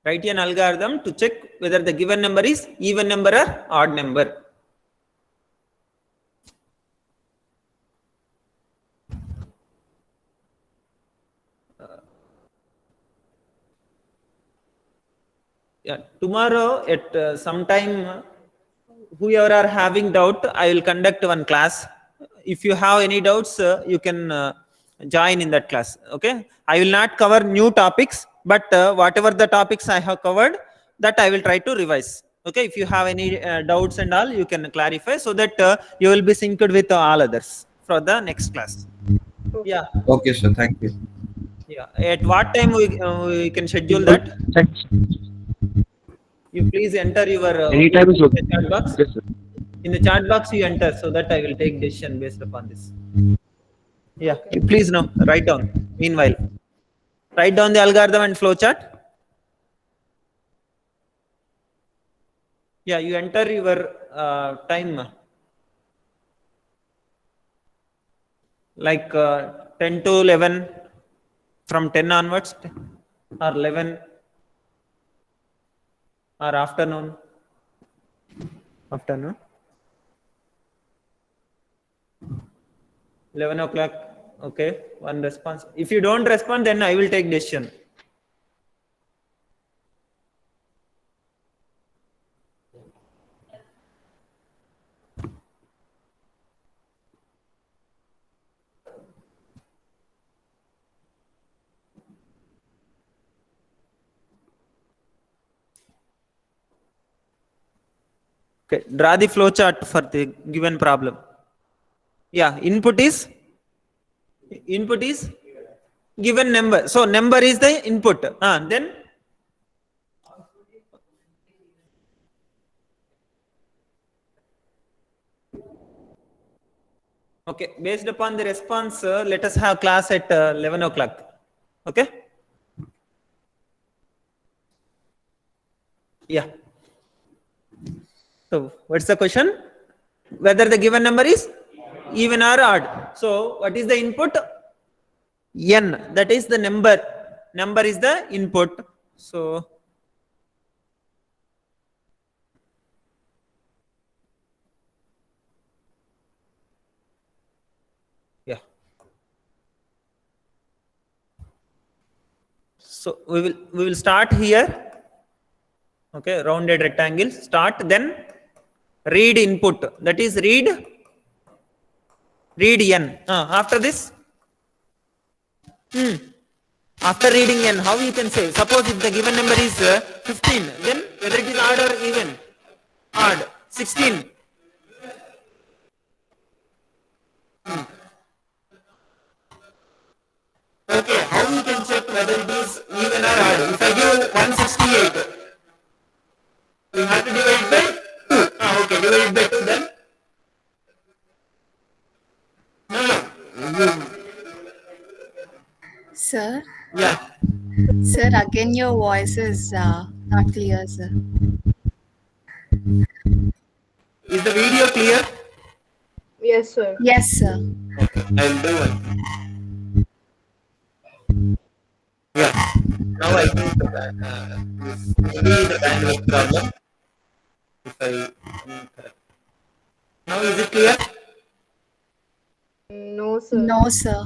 Write an algorithm to check whether the given number is even number or odd number. Yeah, tomorrow at some time, whoever are having doubt, I will conduct one class. If you have any doubts, you can join in that class. Okay, I will not cover new topics, but whatever the topics I have covered, that I will try to revise. Okay, if you have any doubts and all, you can clarify so that you will be synced with all others for the next class. Yeah,
Okay, sir. Thank you.
yeah. At what time we can schedule that?
Thanks.
You please enter your
Anytime is okay.
chat box.
Yes, sir.
In the chat box you enter so that I will take decision based upon this. Yeah, you please now write down. Meanwhile, write down the algorithm and flow chart. Yeah, you enter your time like 10 to 11, from 10 onwards, or 11, or afternoon. Afternoon. 11 o'clock. Okay, one response. If you don't respond, then I will take decision. Okay, draw the flow chart for the given problem. Yeah, input is given number. So number is the input. Then okay, based upon the response, let us have class at 11 o'clock. Okay. Yeah. So what's the question? Whether the given number is even or odd. So what is the input? N. That is the number. Number is the input. So yeah. So we will start here. Okay, rounded rectangle. Start, then read input. That is read n. After this, after reading n, how you can say? Suppose if the given number is 15, then whether it is odd or even? Odd. 16. Okay, how you can check whether it is even or odd? If I give 168, we have to divide by 2. Okay, divide by 2 then. No.
Sir?
Yeah.
Sir, again your voice is not clear, sir.
Is the video clear?
Yes, sir.
Yes, sir.
I'll do one. Yeah. Now I think maybe the bandwidth problem. If I correct. Now is it clear?
No, sir.
No, sir.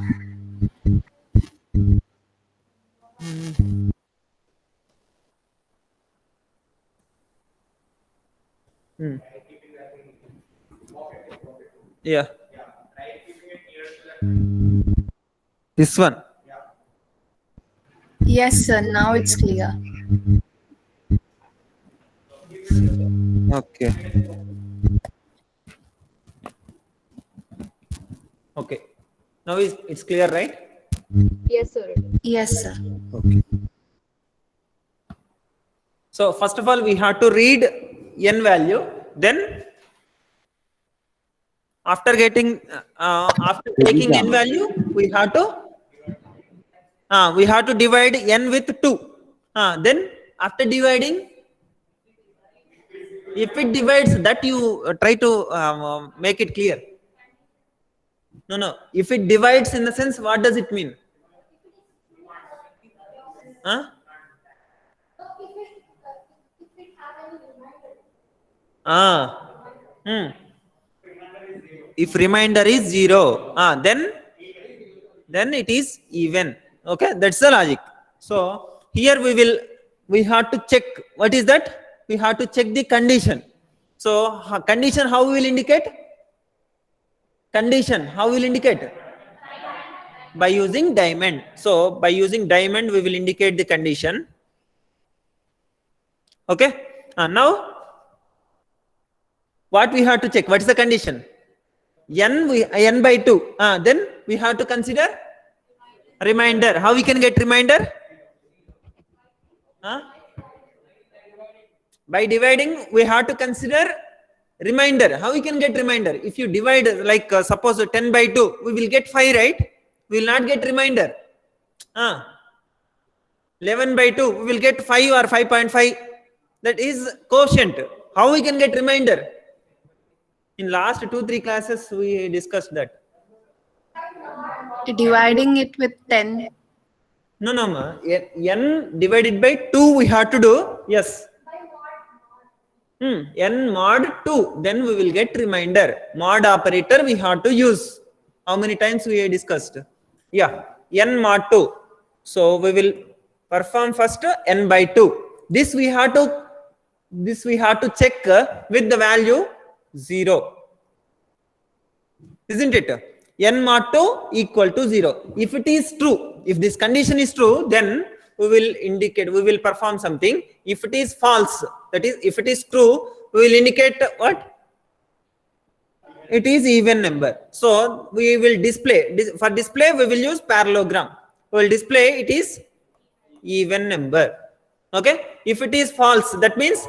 Yeah. This one.
Yes, sir. Now it's clear.
Okay. Okay. Now it's clear, right?
Yes, sir.
Yes, sir.
Okay. So first of all, we have to read n value. Then after getting after taking n value, we have to divide n with 2. Then after dividing, if it divides, that you try to make it clear. No. If it divides, in the sense, what does it mean? Huh? If remainder is 0, then it is even. Okay, that's the logic. So here we have to check. What is that? We have to check the condition. So condition, how we will indicate? Condition, how we will indicate? By using diamond. So by using diamond, we will indicate the condition. Okay. Now what we have to check? What is the condition? n by 2. Then we have to consider remainder. How we can get remainder? By dividing, we have to consider remainder. How we can get remainder? If you divide, like suppose 10 by 2, we will get 5, right? We will not get remainder. 11 by 2, we will get 5 or 5.5. That is quotient. How we can get remainder? In last 2-3 classes, we discussed that.
Dividing it with 10.
No, ma. N divided by 2 we have to do. Yes. N mod 2. Then we will get remainder. Mod operator we have to use. How many times we discussed? Yeah. N mod 2. So we will perform first n by 2. This we have to check with the value 0. Isn't it? N mod 2 equal to 0. If it is true, if this condition is true, then we will indicate, we will perform something. If it is false, that is, if it is true, we will indicate what? It is even number. So we will display, for display we will use parallelogram. We will display it is even number. Okay. If it is false, that means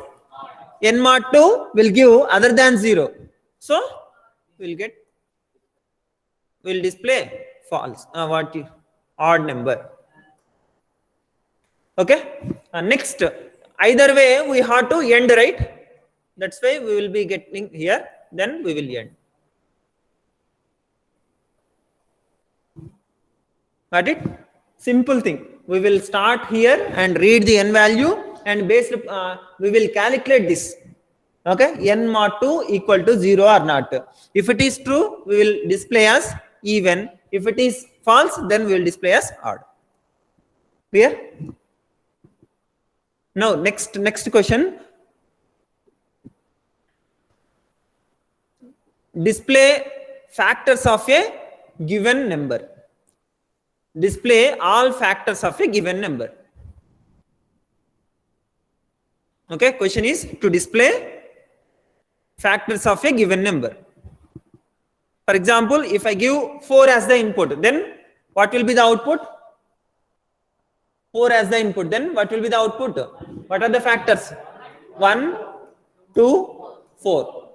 n mod 2 will give other than 0. So we'll display false. Odd number. Okay. Next, either way we have to end, right? That's why we will be getting here. Then we will end. Got it? Simple thing. We will start here and read the n value, and based we will calculate this. Okay, n mod 2 equal to 0 or not. If it is true, we will display as even. If it is false, then we will display as odd. Clear? Now next question. Display factors of a given number. Display all factors of a given number. Okay, question is to display factors of a given number. For example, if I give 4 as the input, then what will be the output? 4 as the input, then what will be the output? What are the factors? 1, 2, 4.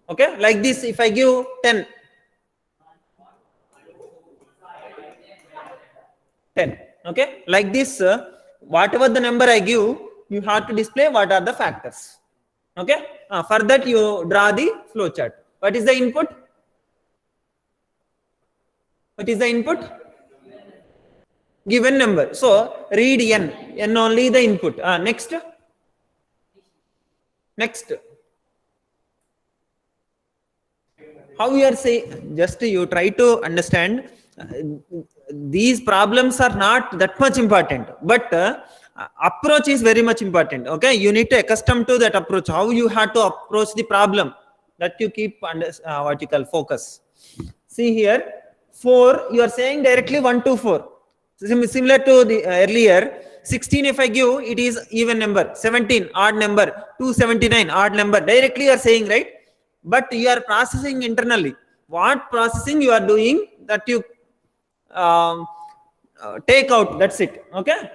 Okay, like this, if I give 10. 10. Okay, like this, whatever the number I give, you have to display what are the factors. Okay, for that you draw the flow chart. What is the input? What is the input? Given number. So read n only the input. Next. How we are saying? Just you try to understand. These problems are not that much important, but approach is very much important. Okay, you need to accustom to that approach. How you have to approach the problem. that you keep under what you call focus. See here, 4 you are saying directly 1 to 4. Similar to the earlier, 16 if I give, it is even number, 17 odd number, 279 odd number, directly you are saying, right? But you are processing internally. What processing you are doing, that you take out, that's it, okay?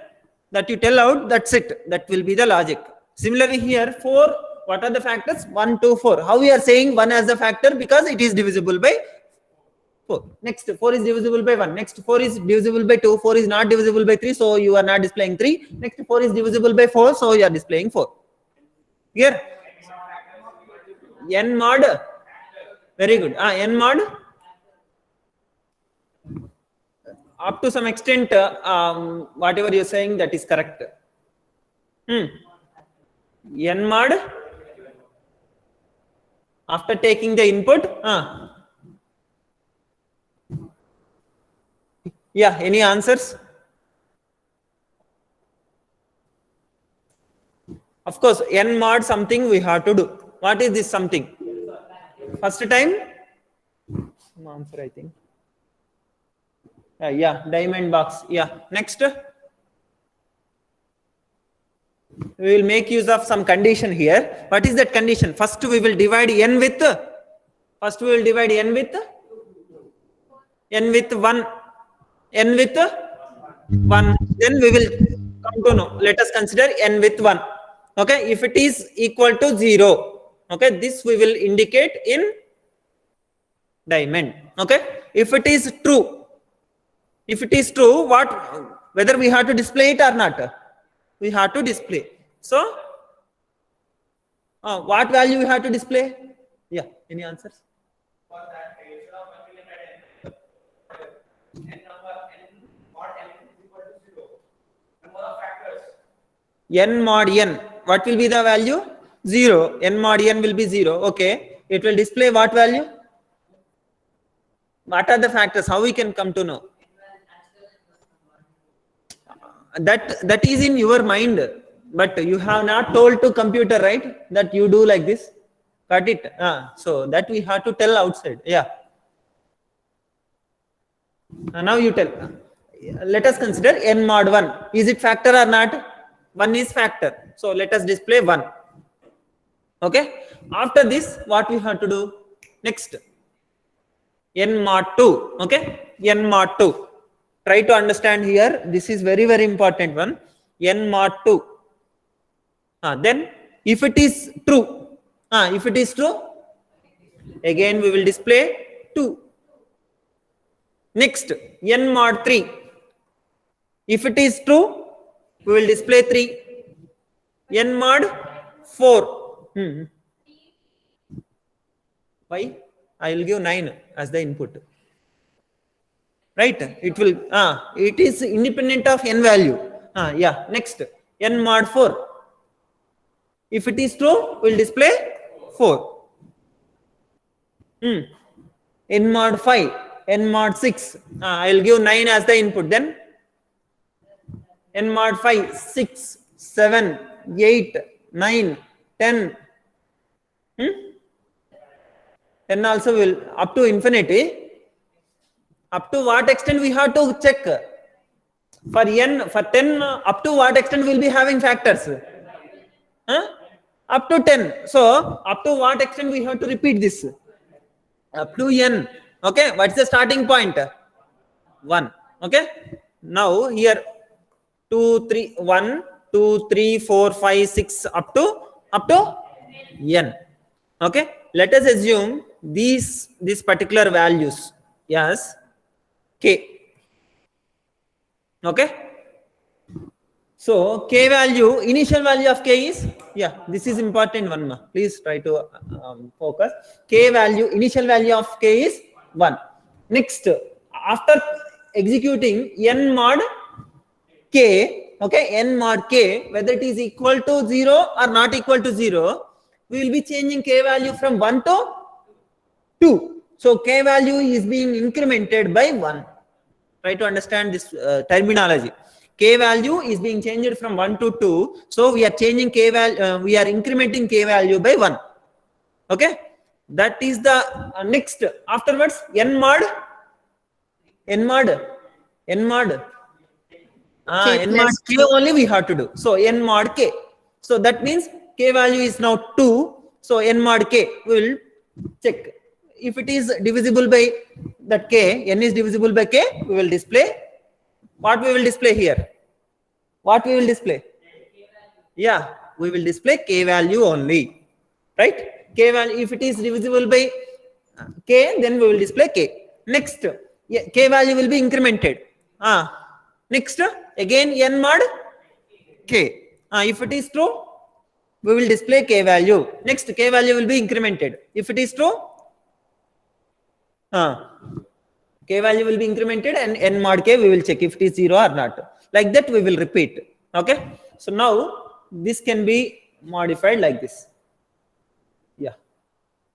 That you tell out, that's it, that will be the logic. Similarly here, 4, what are the factors? 1, 2, 4. How we are saying 1 as a factor? Because it is divisible by 4. Next, 4 is divisible by 1. Next, 4 is divisible by 2. 4 is not divisible by 3, so you are not displaying 3. Next, 4 is divisible by 4, so you are displaying 4. Here, n mod, very good. N mod, up to some extent, whatever you are saying, that is correct. N mod, after taking the input, yeah, any answers? Of course, n mod something we have to do. What is this something? First time? Some answer, I think. Yeah, diamond box. Yeah, next. We will make use of some condition here. What is that condition? First we will divide n with, first we will divide n with 1. N with 1, then we will come to know. Let us consider n with 1. Okay, if it is equal to 0, okay, this we will indicate in diamond. Okay, if it is true, what, whether we have to display it or not, we have to display. So, what value we have to display? Yeah, any answers? N mod n, what will be the value? 0. N mod n will be 0. Okay, it will display what value? What are the factors? How we can come to know? That is in your mind, but you have not told to computer, right, that you do like this. Got it? So that we have to tell outside. Yeah. Now you tell. Let us consider n mod 1. Is it factor or not? 1 is factor. So let us display 1. Okay. After this, what we have to do? Next. N mod 2. Okay. N mod 2. Try to understand here. This is very, very important one. N mod 2. Then if it is true, again we will display 2. Next, n mod 3. If it is true, we will display 3. N mod 4. Why? I will give 9 as the input. Right? It will, it is independent of n value. Yeah. Next, n mod 4. If it is true, we will display 4. N mod 5, n mod 6. I will give 9 as the input. Then n mod 5, 6, 7, 8, 9, 10. 10 also will, up to infinity. Up to what extent we have to check? For n, for 10, up to what extent we will be having factors? Up to 10. So, up to what extent we have to repeat this? Up to n. Okay, what's the starting point? 1. Okay. Now, here 2, 3, 1, 2, 3, 4, 5, 6, up to n. Okay. Let us assume these particular values. Yes. K. Okay. So k value, initial value of k is, yeah, this is important one. Please try to focus. K value, initial value of k is 1. Next, after executing n mod k, okay, n mod k, whether it is equal to 0 or not equal to 0, we will be changing k value from 1 to 2. So k value is being incremented by 1. Try to understand this terminology. K value is being changed from 1 to 2. So we are changing k value, we are incrementing k value by 1. Okay. That is the next. Afterwards, n mod. N mod k only we have to do. So n mod k. So that means k value is now 2. So n mod k we will check. If it is divisible by that k, n is divisible by k, we will display. What we will display here? What we will display? Yeah, we will display k value only. Right? K value, if it is divisible by k, then we will display k. Next, k value will be incremented. Next, again n mod k. If it is true, we will display k value. Next, k value will be incremented. If it is true, k value will be incremented, and n mod k we will check if it is 0 or not. Like that we will repeat. Okay. So now this can be modified like this. Yeah.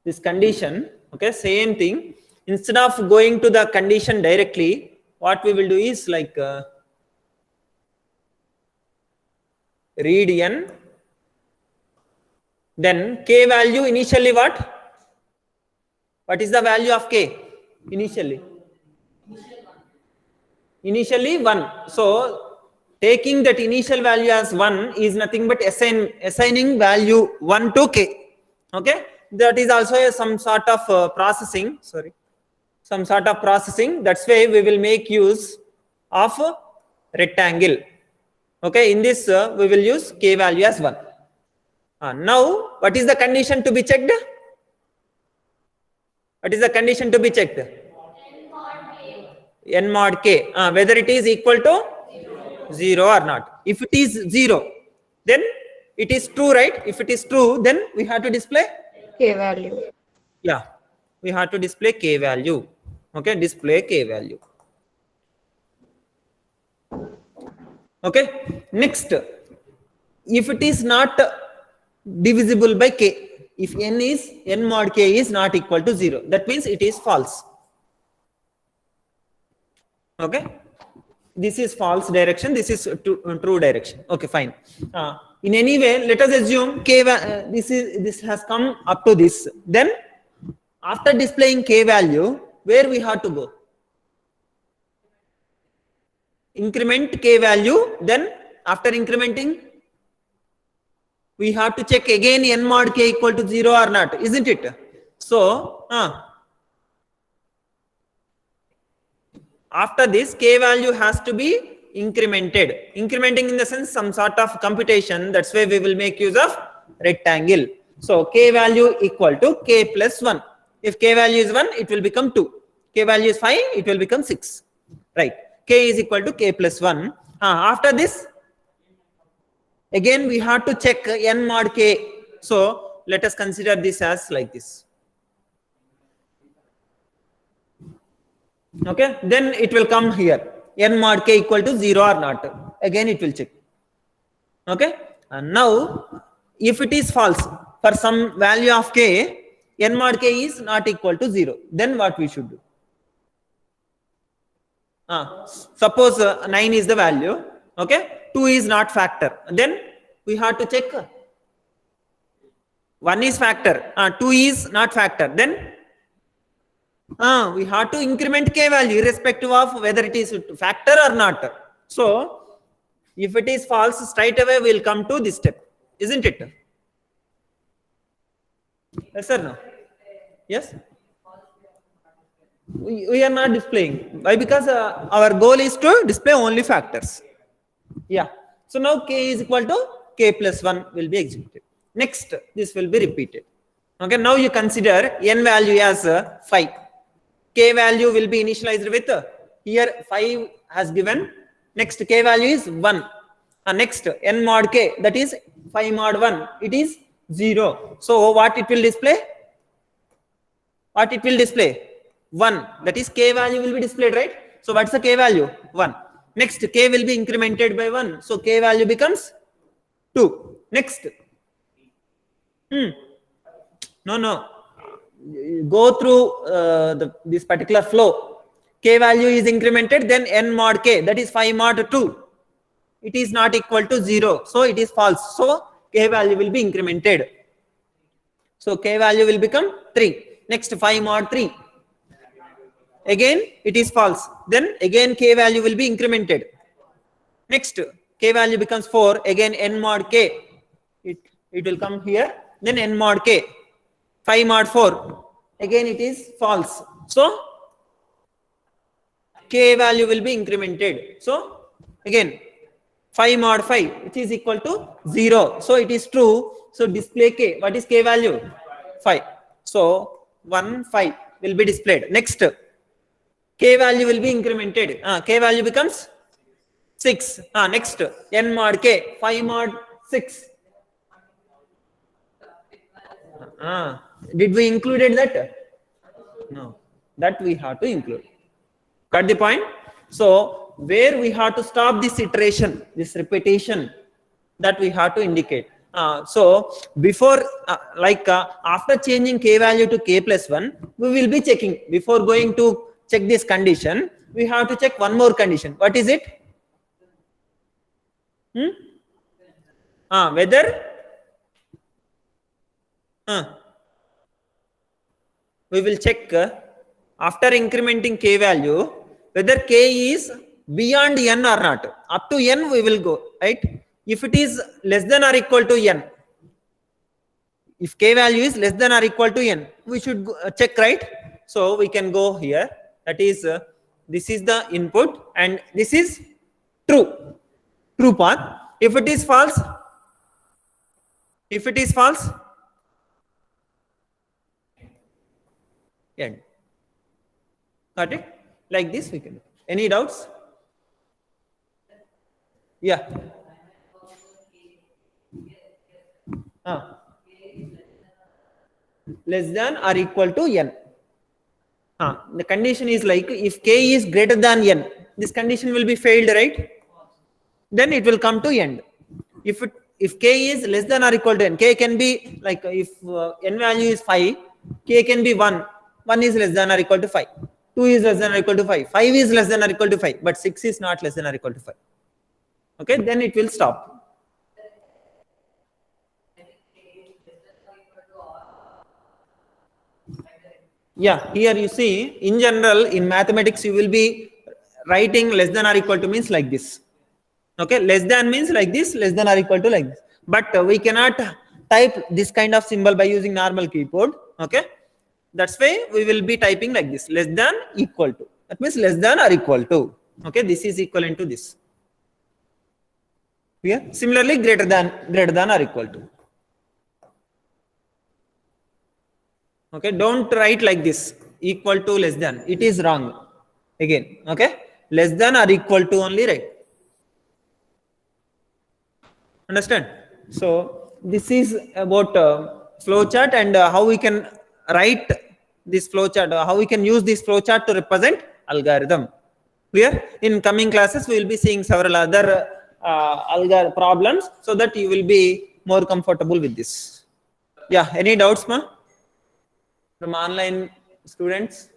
This condition. Okay. Same thing. Instead of going to the condition directly, what we will do is like read n. Then k value initially what? What is the value of k initially? Initially 1. So taking that initial value as 1 is nothing but assigning value 1 to k. Okay. That is also some sort of processing. Sorry. Some sort of processing. That's why we will make use of rectangle. Okay. In this we will use k value as 1. Now what is the condition to be checked? What is the condition to be checked? N mod k. Whether it is equal to 0 or not. If it is 0, then it is true, right? If it is true, then we have to display
K value.
Yeah, we have to display k value. Okay, display k value. Okay, next, if it is not divisible by k, if n mod k is not equal to 0, that means it is false. Okay, this is false direction, this is true direction. Okay, fine. In any way, let us assume k this has come up to this. Then after displaying k value, where we have to go? Increment k value. Then after incrementing, we have to check again n mod k equal to 0 or not, isn't it? So after this, k value has to be incremented. Incrementing in the sense some sort of computation. That's why we will make use of rectangle. So k value equal to k plus 1. If k value is 1, it will become 2. K value is 5, it will become 6. Right. K is equal to k plus 1. After this, again we have to check n mod k. So let us consider this as like this. Okay, then it will come here. N mod k equal to 0 or not. Again it will check. Okay, and now if it is false for some value of k, n mod k is not equal to 0. Then what we should do? Suppose 9 is the value. Okay, 2 is not factor. Then we have to check 1 is factor, 2 is not factor. Then we have to increment k value irrespective of whether it is factor or not. So if it is false, straight away we will come to this step, isn't it? Yes or no? Yes? We are not displaying. Why? Because our goal is to display only factors. Yeah. So now k is equal to k plus 1 will be executed. Next, this will be repeated. Okay. Now you consider n value as 5. K value will be initialized with here 5 has given. Next k value is 1. Next n mod k, that is 5 mod 1. It is 0. So what it will display? What it will display? 1. That is k value will be displayed, right? So what's the k value? 1. Next k will be incremented by 1. So k value becomes 2. Next. No. Go through this particular flow. K value is incremented, then n mod k, that is 5 mod 2. It is not equal to 0. So it is false. So k value will be incremented. So k value will become 3. Next 5 mod 3. Again it is false. Then again k value will be incremented. Next k value becomes 4. Again n mod k. It will come here. Then n mod k. 5 mod 4. Again it is false. So k value will be incremented. So again 5 mod 5, which is equal to 0. So it is true. So display k. What is k value? 5. So 1 5 will be displayed. Next k value will be incremented. K value becomes 6. Next n mod k. 5 mod 6. Did we included that? No. That we have to include. Got the point? So where we have to stop this iteration, this repetition, that we have to indicate. So before after changing k value to k plus 1, we will be checking. Before going to check this condition, we have to check one more condition. What is it? Whether we will check after incrementing k value whether k is beyond n or not. Up to n we will go, right? If it is less than or equal to n, if k value is less than or equal to n, we should go, check, right? So we can go here. That is this is the input and this is true path. If it is false, end. Got it? Like this we can do. Any doubts? Yeah. Less than or equal to n. The condition is like if k is greater than n, this condition will be failed, right? Then it will come to end. If k is less than or equal to n, k can be like if n value is 5, k can be 1. 1 is less than or equal to 5. 2 is less than or equal to 5. 5 is less than or equal to 5. But 6 is not less than or equal to 5. Okay, then it will stop. Yeah, here you see, in general, in mathematics, you will be writing less than or equal to means like this. Okay, less than means like this, less than or equal to like this. But we cannot type this kind of symbol by using normal keyboard. Okay, that's why we will be typing like this, less than equal to. That means less than or equal to. Okay, this is equivalent to this. Clear? Similarly, greater than or equal to. Okay, don't write like this, equal to, less than. It is wrong. Again, okay, less than or equal to only write. Understand? So this is about flowchart and how we can write this flowchart, how we can use this flowchart to represent algorithm. Clear? In coming classes, we will be seeing several other problems so that you will be more comfortable with this. Yeah, any doubts, ma? From online students?